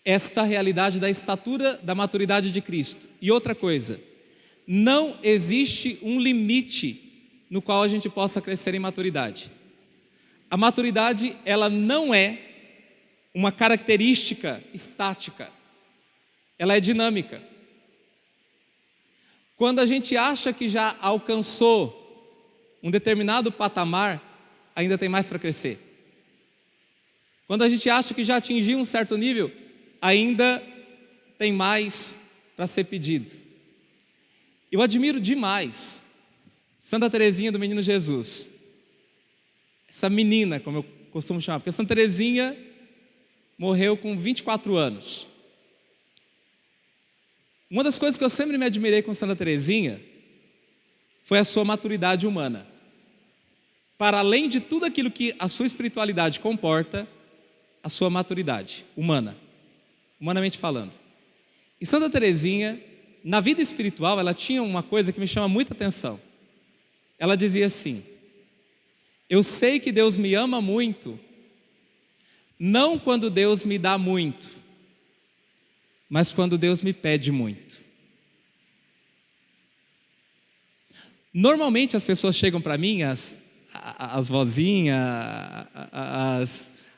esta realidade da estatura da maturidade de Cristo. E outra coisa, não existe um limite no qual a gente possa crescer em maturidade. A maturidade, ela não é uma característica estática, ela é dinâmica. Quando a gente acha que já alcançou um determinado patamar, ainda tem mais para crescer. Quando a gente acha que já atingiu um certo nível, ainda tem mais para ser pedido. Eu admiro demais Santa Teresinha do Menino Jesus. Essa menina, como eu costumo chamar, porque Santa Teresinha morreu com 24 anos. Uma das coisas que eu sempre me admirei com Santa Teresinha foi a sua maturidade humana. Para além de tudo aquilo que a sua espiritualidade comporta, a sua maturidade humana, humanamente falando. E Santa Teresinha, na vida espiritual, ela tinha uma coisa que me chama muita atenção. Ela dizia assim: Eu sei que Deus me ama muito, não quando Deus me dá muito, mas quando Deus me pede muito. Normalmente as pessoas chegam para mim, as vozinhas,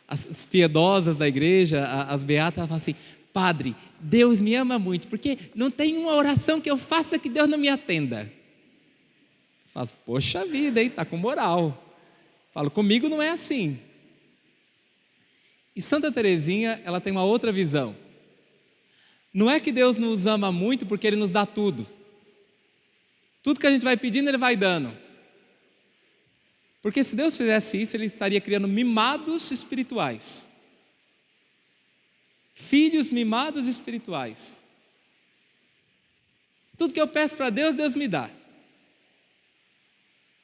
as piedosas da igreja, as beatas, elas falam assim: Padre, Deus me ama muito, porque não tem uma oração que eu faça que Deus não me atenda. Eu falo: poxa vida, hein, tá com moral. Falo: comigo não é assim. E Santa Teresinha, ela tem uma outra visão. Não é que Deus nos ama muito porque Ele nos dá tudo. Tudo que a gente vai pedindo, Ele vai dando. Porque se Deus fizesse isso, Ele estaria criando mimados espirituais. Filhos mimados espirituais. Tudo que eu peço para Deus, Deus me dá.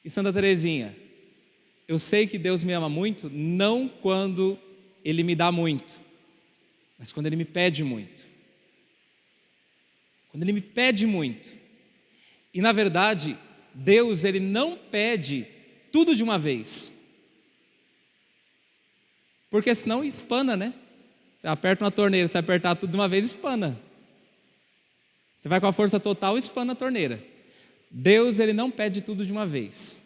E Santa Teresinha, eu sei que Deus me ama muito, não quando Ele me dá muito, mas quando Ele me pede muito. Quando Ele me pede muito. E na verdade, Deus, Ele não pede tudo de uma vez. Porque senão espana, né? Você aperta uma torneira, se apertar tudo de uma vez, espana. Você vai com a força total, espana a torneira. Deus, Ele não pede tudo de uma vez.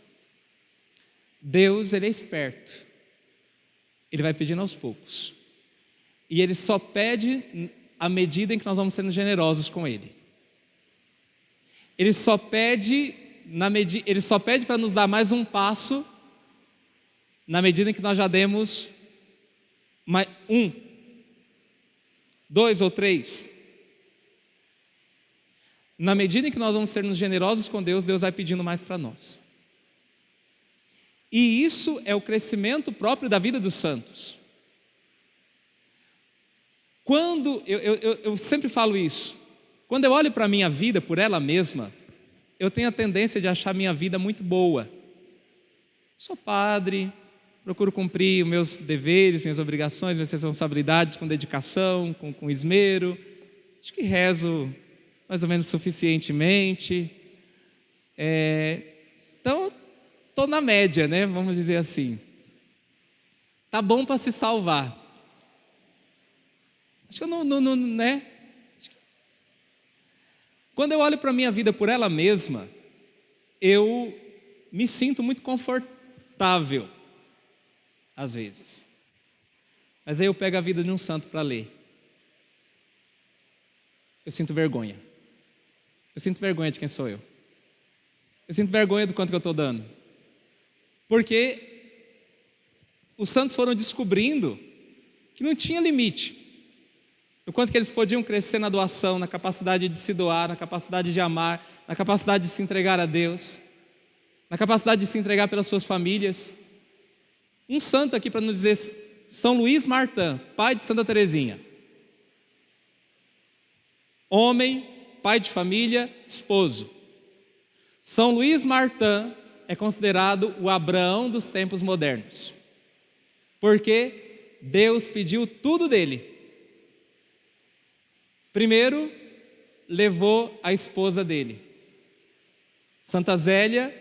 Deus, Ele é esperto. Ele vai pedindo aos poucos. E Ele só pede à medida em que nós vamos sendo generosos com Ele. Ele só pede para nos dar mais um passo na medida em que nós já demos um, 2 ou 3. Na medida em que nós vamos sendo generosos com Deus, Deus vai pedindo mais para nós. E isso é o crescimento próprio da vida dos santos. Quando, eu sempre falo isso, quando eu olho para a minha vida por ela mesma, eu tenho a tendência de achar minha vida muito boa. Sou padre, procuro cumprir os meus deveres, minhas obrigações, minhas responsabilidades com dedicação, com esmero. Acho que rezo mais ou menos suficientemente. Então, estou na média, né? Vamos dizer assim. Tá bom para se salvar. Acho que eu não, né? Quando eu olho para a minha vida por ela mesma, eu me sinto muito confortável, às vezes. Mas aí eu pego a vida de um santo para ler. Eu sinto vergonha. Eu sinto vergonha de quem sou eu. Eu sinto vergonha do quanto que eu estou dando. Porque os santos foram descobrindo que não tinha limite. O quanto que eles podiam crescer na doação, na capacidade de se doar, na capacidade de amar, na capacidade de se entregar a Deus, na capacidade de se entregar pelas suas famílias. Um santo aqui para nos dizer: São Luís Martin, pai de Santa Teresinha. Homem, pai de família, esposo. São Luís Martin é considerado o Abraão dos tempos modernos. Porque Deus pediu tudo dele. Primeiro, levou a esposa dele. Santa Zélia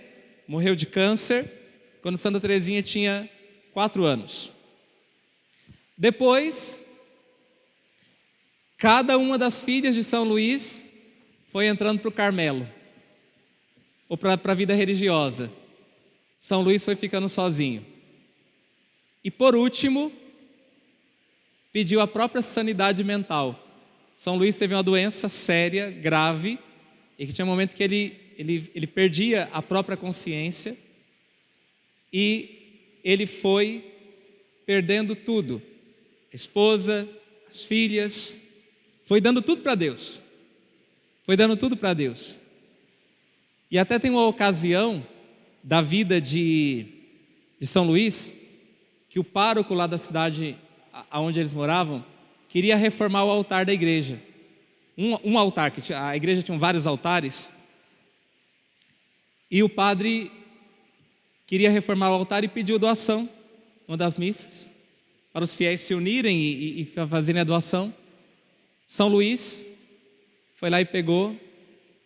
morreu de câncer quando Santa Teresinha tinha 4 anos. Depois, cada uma das filhas de São Luís foi entrando para o Carmelo, ou para a vida religiosa. São Luís foi ficando sozinho. E por último, pediu a própria sanidade mental. São Luís teve uma doença séria, grave, e que tinha um momento que ele perdia a própria consciência, e ele foi perdendo tudo. A esposa, as filhas, foi dando tudo para Deus. Foi dando tudo para Deus. E até tem uma ocasião da vida de São Luís, que o pároco lá da cidade onde eles moravam queria reformar o altar da igreja. Um altar, que a igreja tinha vários altares, e o padre queria reformar o altar e pediu doação, uma das missas, para os fiéis se unirem e fazerem a doação. São Luís foi lá e pegou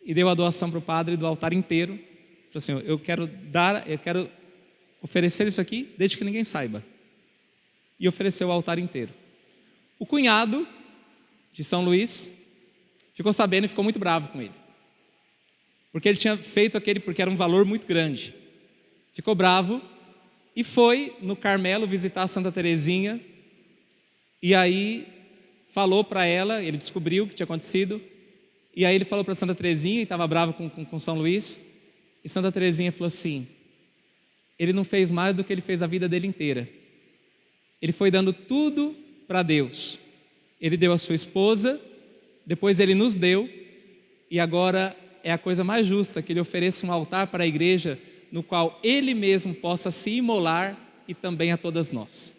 e deu a doação para o padre do altar inteiro. Falou assim: eu quero oferecer isso aqui desde que ninguém saiba. E ofereceu o altar inteiro. O cunhado de São Luís ficou sabendo e ficou muito bravo com ele. Porque ele tinha feito aquele, porque era um valor muito grande. Ficou bravo e foi no Carmelo visitar a Santa Teresinha. E aí falou para ela, ele descobriu o que tinha acontecido. E aí ele falou para Santa Teresinha, e estava bravo com São Luís. E Santa Teresinha falou assim: ele não fez mais do que ele fez a vida dele inteira. Ele foi dando tudo para Deus. Ele deu a sua esposa, depois ele nos deu, e agora é a coisa mais justa que ele ofereça um altar para a igreja, no qual ele mesmo possa se imolar e também a todas nós.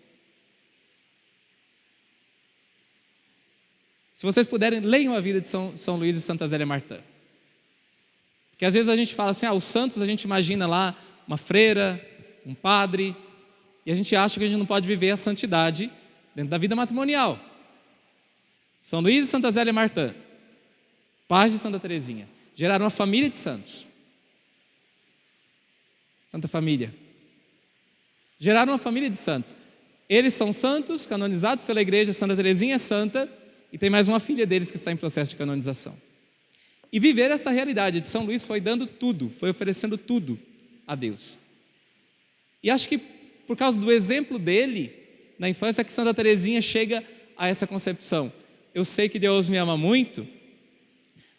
Se vocês puderem, leiam a vida de São Luís e Santa Zélia Martã. Porque às vezes a gente fala assim, os santos a gente imagina lá uma freira, um padre, e a gente acha que a gente não pode viver a santidade dentro da vida matrimonial. São Luís e Santa Zélia Martã, pais de Santa Teresinha, geraram uma família de santos. Santa Família. Geraram uma família de santos. Eles são santos, canonizados pela igreja. Santa Teresinha é santa, e tem mais uma filha deles que está em processo de canonização. E viver esta realidade de São Luís foi dando tudo, foi oferecendo tudo a Deus. E acho que por causa do exemplo dele, na infância, que Santa Teresinha chega a essa concepção. Eu sei que Deus me ama muito,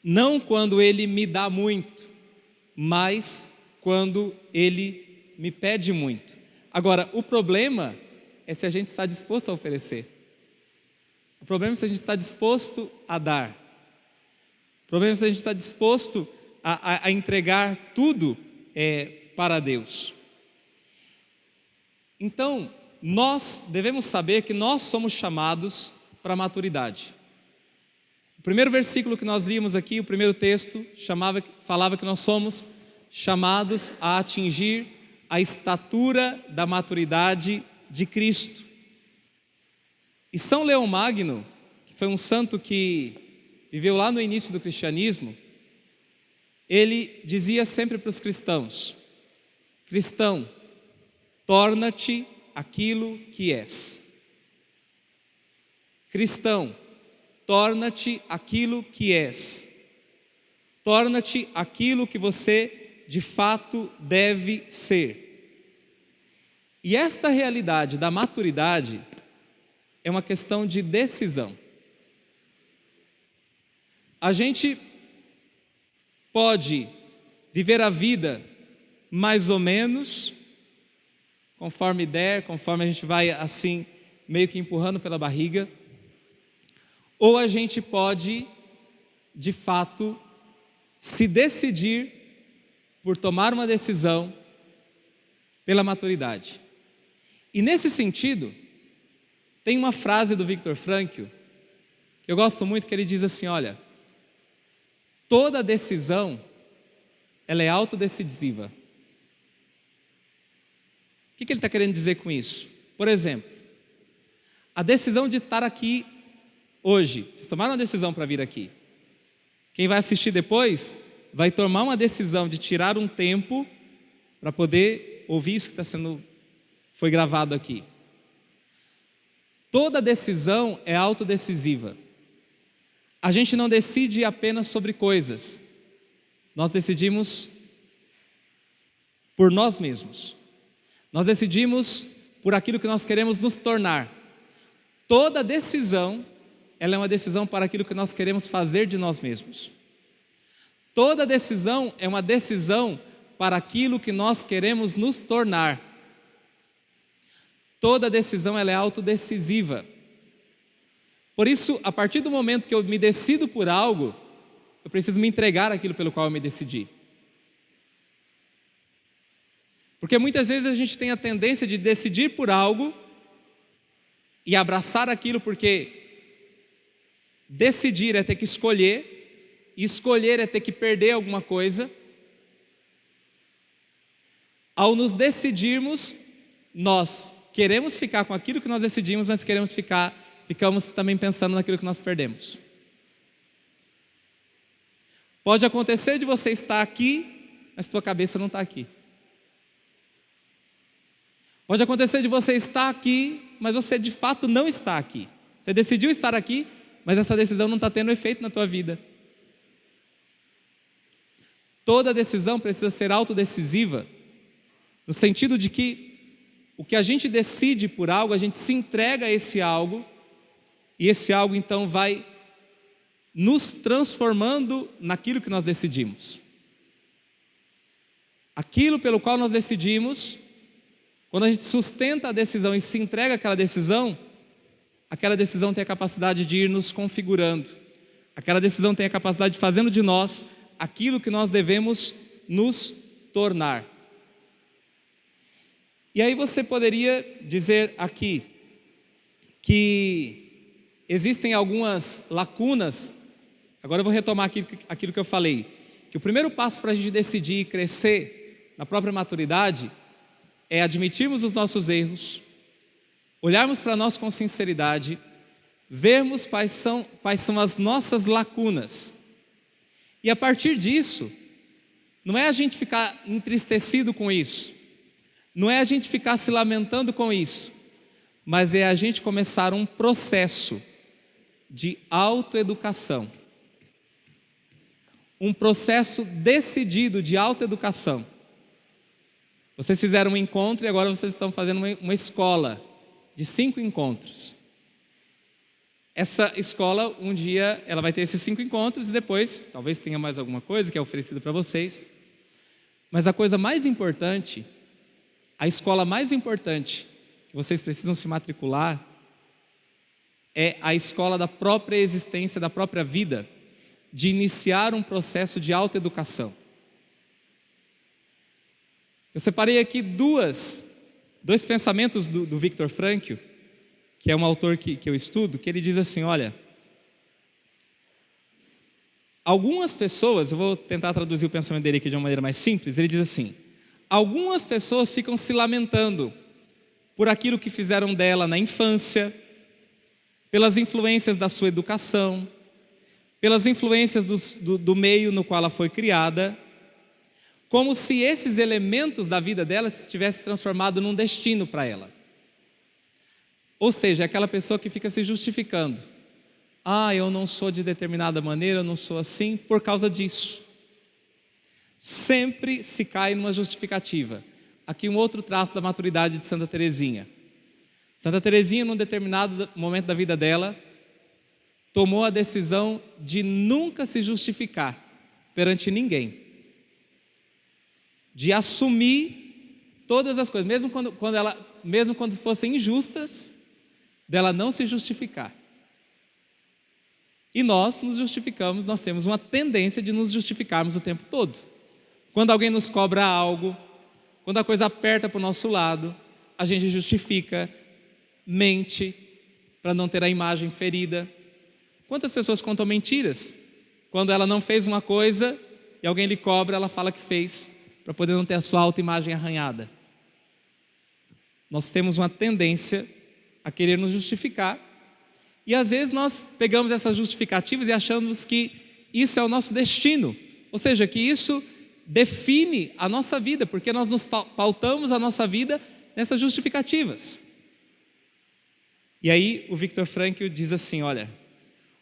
não quando Ele me dá muito, mas quando Ele me pede muito. Agora, o problema é se a gente está disposto a oferecer. O problema é se a gente está disposto a dar. O problema é se a gente está disposto a entregar tudo para Deus. Então, nós devemos saber que nós somos chamados para a maturidade. O primeiro versículo que nós líamos aqui, o primeiro texto, falava que nós somos chamados a atingir a estatura da maturidade de Cristo. E São Leão Magno, que foi um santo que viveu lá no início do cristianismo, ele dizia sempre para os cristãos: cristão, torna-te aquilo que és. Cristão, torna-te aquilo que és. Torna-te aquilo que você de fato deve ser. E esta realidade da maturidade é uma questão de decisão. A gente pode viver a vida mais ou menos, conforme der, conforme a gente vai assim, meio que empurrando pela barriga, ou a gente pode, de fato, se decidir por tomar uma decisão pela maturidade. E nesse sentido, tem uma frase do Viktor Frankl, que eu gosto muito, que ele diz assim, olha, toda decisão, ela é autodecisiva. O que ele está querendo dizer com isso? Por exemplo, a decisão de estar aqui hoje, vocês tomaram uma decisão para vir aqui. Quem vai assistir depois vai tomar uma decisão de tirar um tempo para poder ouvir isso que foi gravado aqui. Toda decisão é autodecisiva. A gente não decide apenas sobre coisas, nós decidimos por nós mesmos. Nós decidimos por aquilo que nós queremos nos tornar. Toda decisão, ela é uma decisão para aquilo que nós queremos fazer de nós mesmos. Toda decisão é uma decisão para aquilo que nós queremos nos tornar. Toda decisão, ela é autodecisiva. Por isso, a partir do momento que eu me decido por algo, eu preciso me entregar àquilo pelo qual eu me decidi. Porque muitas vezes a gente tem a tendência de decidir por algo e abraçar aquilo, porque decidir é ter que escolher, e escolher é ter que perder alguma coisa. Ao nos decidirmos, nós queremos ficar com aquilo que nós decidimos, mas ficamos também pensando naquilo que nós perdemos. Pode acontecer de você estar aqui, mas tua cabeça não está aqui. Pode acontecer de você estar aqui, mas você de fato não está aqui. Você decidiu estar aqui, mas essa decisão não está tendo efeito na tua vida. Toda decisão precisa ser autodecisiva, no sentido de que o que a gente decide por algo, a gente se entrega a esse algo, e esse algo então vai nos transformando naquilo que nós decidimos. Aquilo pelo qual nós decidimos, quando a gente sustenta a decisão e se entrega àquela decisão tem a capacidade de ir nos configurando. Aquela decisão tem a capacidade de fazendo de nós aquilo que nós devemos nos tornar. E aí você poderia dizer aqui que existem algumas lacunas. Agora eu vou retomar aquilo que eu falei, que o primeiro passo para a gente decidir crescer na própria maturidade é admitirmos os nossos erros, olharmos para nós com sinceridade, vermos quais são as nossas lacunas. E a partir disso, não é a gente ficar entristecido com isso, não é a gente ficar se lamentando com isso, mas é a gente começar um processo de autoeducação. Um processo decidido de autoeducação. Vocês fizeram um encontro e agora vocês estão fazendo uma escola de 5 encontros. Essa escola, um dia, ela vai ter esses 5 encontros e depois, talvez tenha mais alguma coisa que é oferecida para vocês. Mas a coisa mais importante, a escola mais importante que vocês precisam se matricular é a escola da própria existência, da própria vida, de iniciar um processo de autoeducação. Eu separei aqui dois pensamentos do Viktor Frankl, que é um autor que eu estudo, que ele diz assim, olha, algumas pessoas, eu vou tentar traduzir o pensamento dele aqui de uma maneira mais simples, ele diz assim, algumas pessoas ficam se lamentando por aquilo que fizeram dela na infância, pelas influências da sua educação, pelas influências do meio no qual ela foi criada, como se esses elementos da vida dela se tivessem transformado num destino para ela. Ou seja, é aquela pessoa que fica se justificando. Eu não sou de determinada maneira, eu não sou assim por causa disso. Sempre se cai numa justificativa. Aqui um outro traço da maturidade de Santa Teresinha. Santa Teresinha, num determinado momento da vida dela, tomou a decisão de nunca se justificar perante ninguém, de assumir todas as coisas, mesmo quando fossem injustas, dela não se justificar. E nós nos justificamos, nós temos uma tendência de nos justificarmos o tempo todo. Quando alguém nos cobra algo, quando a coisa aperta para o nosso lado, a gente justifica, mente, para não ter a imagem ferida. Quantas pessoas contam mentiras? Quando ela não fez uma coisa e alguém lhe cobra, ela fala que fez, para poder não ter a sua autoimagem arranhada. Nós temos uma tendência a querer nos justificar, e às vezes nós pegamos essas justificativas e achamos que isso é o nosso destino, ou seja, que isso define a nossa vida, porque nós nos pautamos a nossa vida nessas justificativas. E aí o Viktor Frankl diz assim, olha,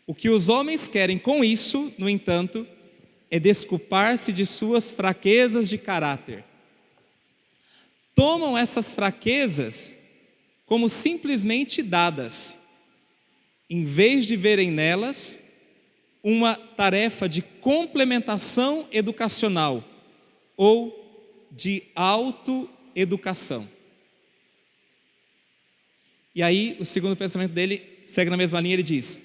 o que os homens querem com isso, no entanto, é desculpar-se de suas fraquezas de caráter. Tomam essas fraquezas como simplesmente dadas, em vez de verem nelas uma tarefa de complementação educacional ou de autoeducação. E aí o segundo pensamento dele segue na mesma linha, ele diz,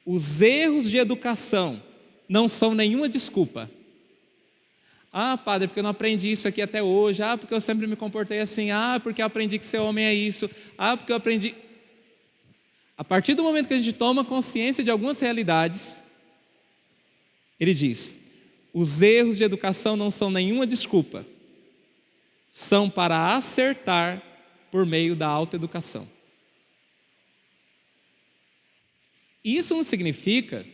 os erros de educação não são nenhuma desculpa. Padre, porque eu não aprendi isso aqui até hoje. Porque eu sempre me comportei assim. Porque eu aprendi que ser homem é isso. Porque eu aprendi... A partir do momento que a gente toma consciência de algumas realidades, ele diz, os erros de educação não são nenhuma desculpa. São para acertar por meio da autoeducação. Isso não significa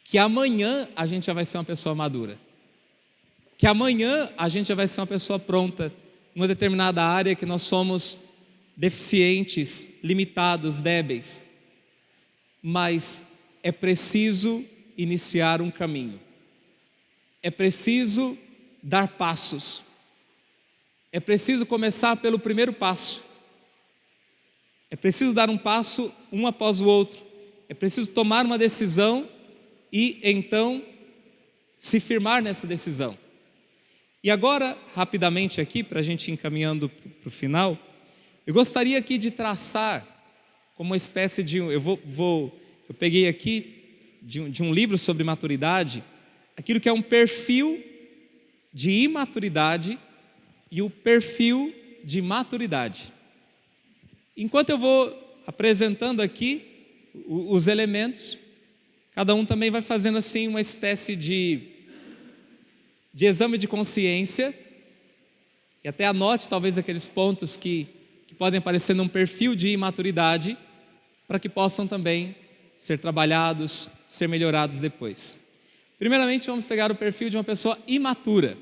que amanhã a gente já vai ser uma pessoa madura, que amanhã a gente já vai ser uma pessoa pronta, uma determinada área que nós somos deficientes, limitados, débeis, mas é preciso iniciar um caminho, é preciso dar passos, é preciso começar pelo primeiro passo, é preciso dar um passo um após o outro, é preciso tomar uma decisão e então se firmar nessa decisão. E agora, rapidamente aqui, para a gente ir encaminhando para o final, eu gostaria aqui de traçar como uma espécie de... Eu peguei aqui de um livro sobre maturidade, aquilo que é um perfil de imaturidade e o perfil de maturidade. Enquanto eu vou apresentando aqui os elementos, cada um também vai fazendo assim uma espécie de exame de consciência, e até anote talvez aqueles pontos que podem aparecer num perfil de imaturidade, para que possam também ser trabalhados, ser melhorados depois. Primeiramente, vamos pegar o perfil de uma pessoa imatura.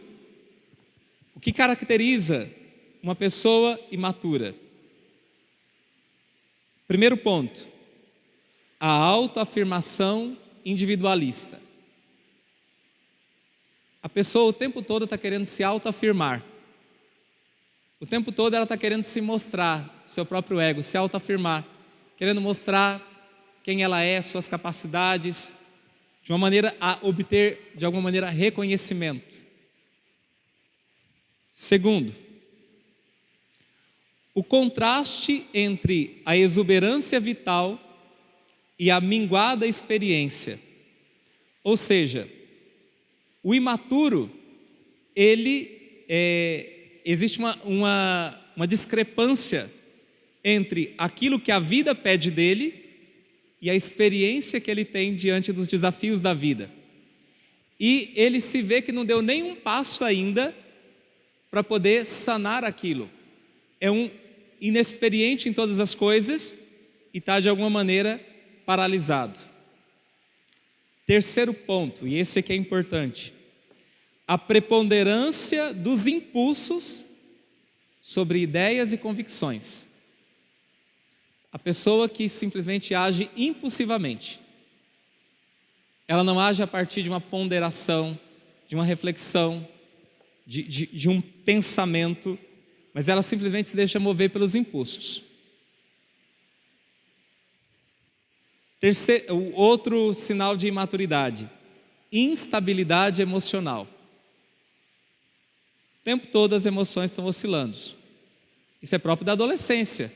O que caracteriza uma pessoa imatura? Primeiro ponto, a autoafirmação individualista. A pessoa o tempo todo está querendo se autoafirmar. O tempo todo ela está querendo se mostrar, seu próprio ego, se autoafirmar, querendo mostrar quem ela é, suas capacidades, de uma maneira a obter, de alguma maneira, reconhecimento. Segundo, o contraste entre a exuberância vital e a minguada experiência. Ou seja, o imaturo, existe uma discrepância entre aquilo que a vida pede dele e a experiência que ele tem diante dos desafios da vida. E ele se vê que não deu nenhum passo ainda para poder sanar aquilo. É um inexperiente em todas as coisas e está de alguma maneira paralisado. Terceiro ponto, e esse aqui é importante, a preponderância dos impulsos sobre ideias e convicções. A pessoa que simplesmente age impulsivamente. Ela não age a partir de uma ponderação, de uma reflexão, de um pensamento, mas ela simplesmente se deixa mover pelos impulsos. O outro sinal de imaturidade, instabilidade emocional. O tempo todo as emoções estão oscilando. Isso é próprio da adolescência.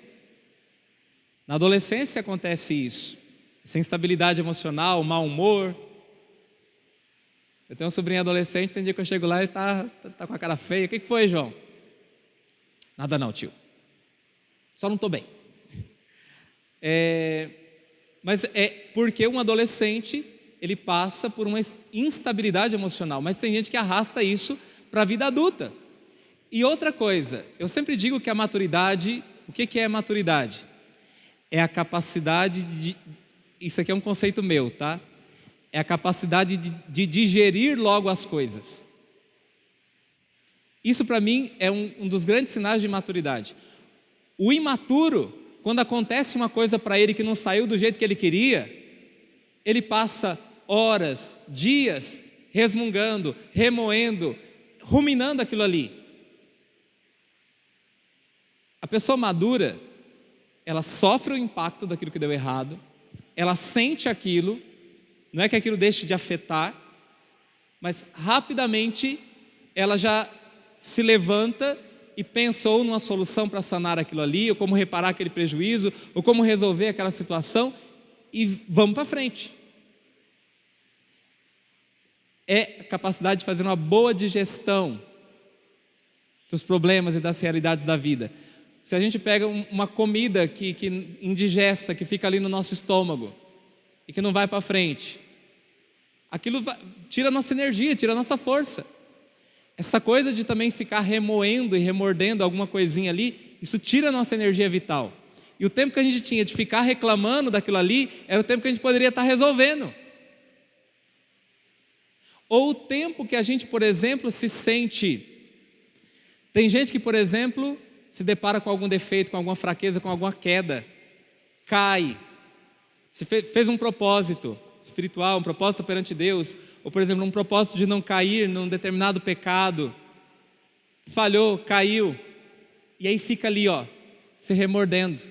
Na adolescência acontece isso. Essa instabilidade emocional, mau humor. Eu tenho um sobrinho adolescente, tem dia que eu chego lá e ele tá com a cara feia. O que foi, João? Nada não, tio. Só não estou bem. Mas é porque um adolescente, ele passa por uma instabilidade emocional. Mas tem gente que arrasta isso para a vida adulta. E outra coisa, eu sempre digo que a maturidade, o que é maturidade? É a capacidade de, isso aqui é um conceito meu, tá? É a capacidade de digerir logo as coisas. Isso para mim é um dos grandes sinais de maturidade. O imaturo, quando acontece uma coisa para ele que não saiu do jeito que ele queria, ele passa horas, dias, resmungando, remoendo, ruminando aquilo ali. A pessoa madura, ela sofre o impacto daquilo que deu errado, ela sente aquilo, não é que aquilo deixe de afetar, mas rapidamente ela já se levanta e pensou numa solução para sanar aquilo ali, ou como reparar aquele prejuízo, ou como resolver aquela situação, e vamos para frente. É a capacidade de fazer uma boa digestão dos problemas e das realidades da vida. Se a gente pega uma comida que indigesta, que fica ali no nosso estômago, e que não vai para frente, aquilo tira a nossa energia, tira a nossa força. Essa coisa de também ficar remoendo e remordendo alguma coisinha ali, isso tira a nossa energia vital. E o tempo que a gente tinha de ficar reclamando daquilo ali, era o tempo que a gente poderia estar resolvendo. Ou o tempo que a gente, por exemplo, se sente Tem gente que, por exemplo, se depara com algum defeito, com alguma fraqueza, com alguma queda, cai, fez um propósito espiritual, um propósito perante Deus, ou, por exemplo, um propósito de não cair num determinado pecado, falhou, caiu, e aí fica ali, se remordendo.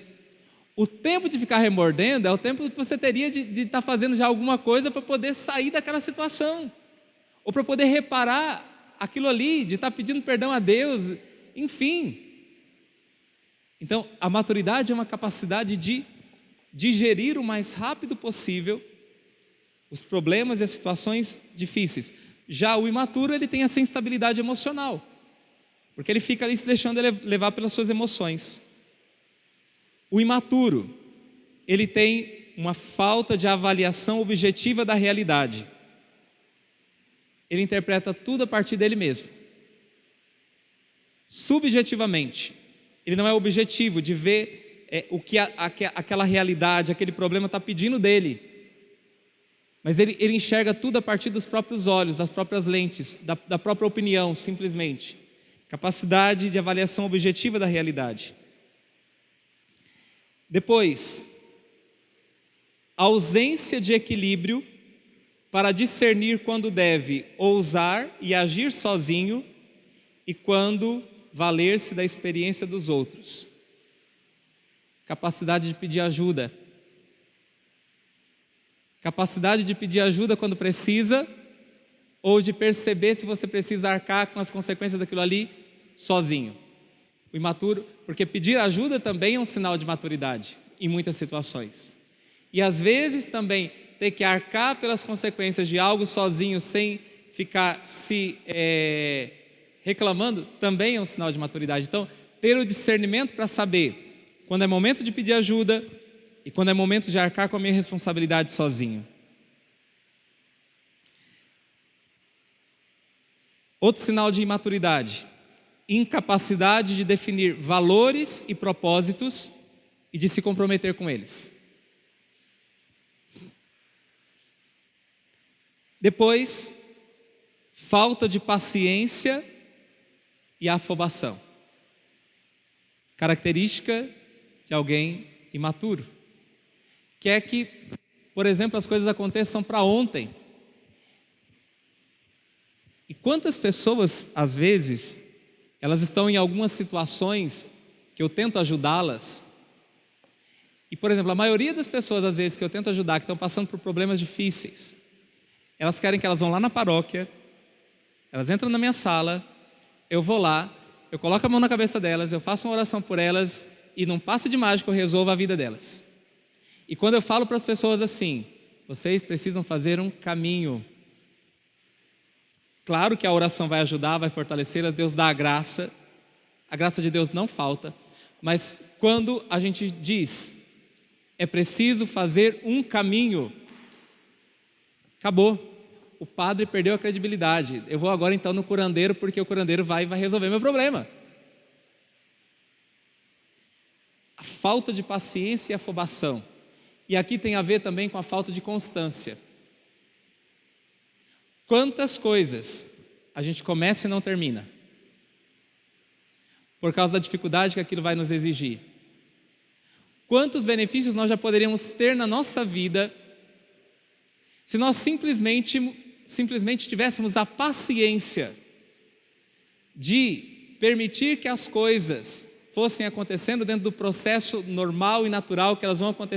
O tempo de ficar remordendo é o tempo que você teria de estar fazendo já alguma coisa para poder sair daquela situação, ou para poder reparar aquilo ali, de estar pedindo perdão a Deus, enfim. Então, a maturidade é uma capacidade de digerir o mais rápido possível os problemas e as situações difíceis. Já o imaturo, ele tem essa instabilidade emocional, porque ele fica ali se deixando levar pelas suas emoções. O imaturo, ele tem uma falta de avaliação objetiva da realidade. Ele interpreta tudo a partir dele mesmo, subjetivamente. Ele não é objetivo de ver o que aquela realidade, aquele problema está pedindo dele, mas ele enxerga tudo a partir dos próprios olhos, das próprias lentes, da própria opinião, simplesmente. Capacidade de avaliação objetiva da realidade. Depois, ausência de equilíbrio para discernir quando deve ousar e agir sozinho e quando valer-se da experiência dos outros. Capacidade de pedir ajuda. Capacidade de pedir ajuda quando precisa, ou de perceber se você precisa arcar com as consequências daquilo ali sozinho. O imaturo, porque pedir ajuda também é um sinal de maturidade em muitas situações. E às vezes também ter que arcar pelas consequências de algo sozinho, sem ficar se reclamando, também é um sinal de maturidade. Então, ter o discernimento para saber quando é momento de pedir ajuda e quando é momento de arcar com a minha responsabilidade sozinho. Outro sinal de imaturidade: incapacidade de definir valores e propósitos e de se comprometer com eles. Depois, falta de paciência e afobação. Característica de alguém imaturo. Quer que, por exemplo, as coisas aconteçam para ontem. E quantas pessoas, às vezes, elas estão em algumas situações que eu tento ajudá-las. E, por exemplo, a maioria das pessoas, às vezes, que eu tento ajudar, que estão passando por problemas difíceis, elas querem que elas vão lá na paróquia, elas entram na minha sala, eu vou lá, eu coloco a mão na cabeça delas, eu faço uma oração por elas e num passe de mágica eu resolvo a vida delas. E quando eu falo para as pessoas assim: vocês precisam fazer um caminho. Claro que a oração vai ajudar, vai fortalecê-las, Deus dá a graça de Deus não falta, mas quando a gente diz, é preciso fazer um caminho, acabou. O padre perdeu a credibilidade. Eu vou agora então no curandeiro, porque o curandeiro vai resolver meu problema. A falta de paciência e afobação. E aqui tem a ver também com a falta de constância. Quantas coisas a gente começa e não termina, por causa da dificuldade que aquilo vai nos exigir. Quantos benefícios nós já poderíamos ter na nossa vida se nós simplesmente tivéssemos a paciência de permitir que as coisas fossem acontecendo dentro do processo normal e natural que elas vão acontecer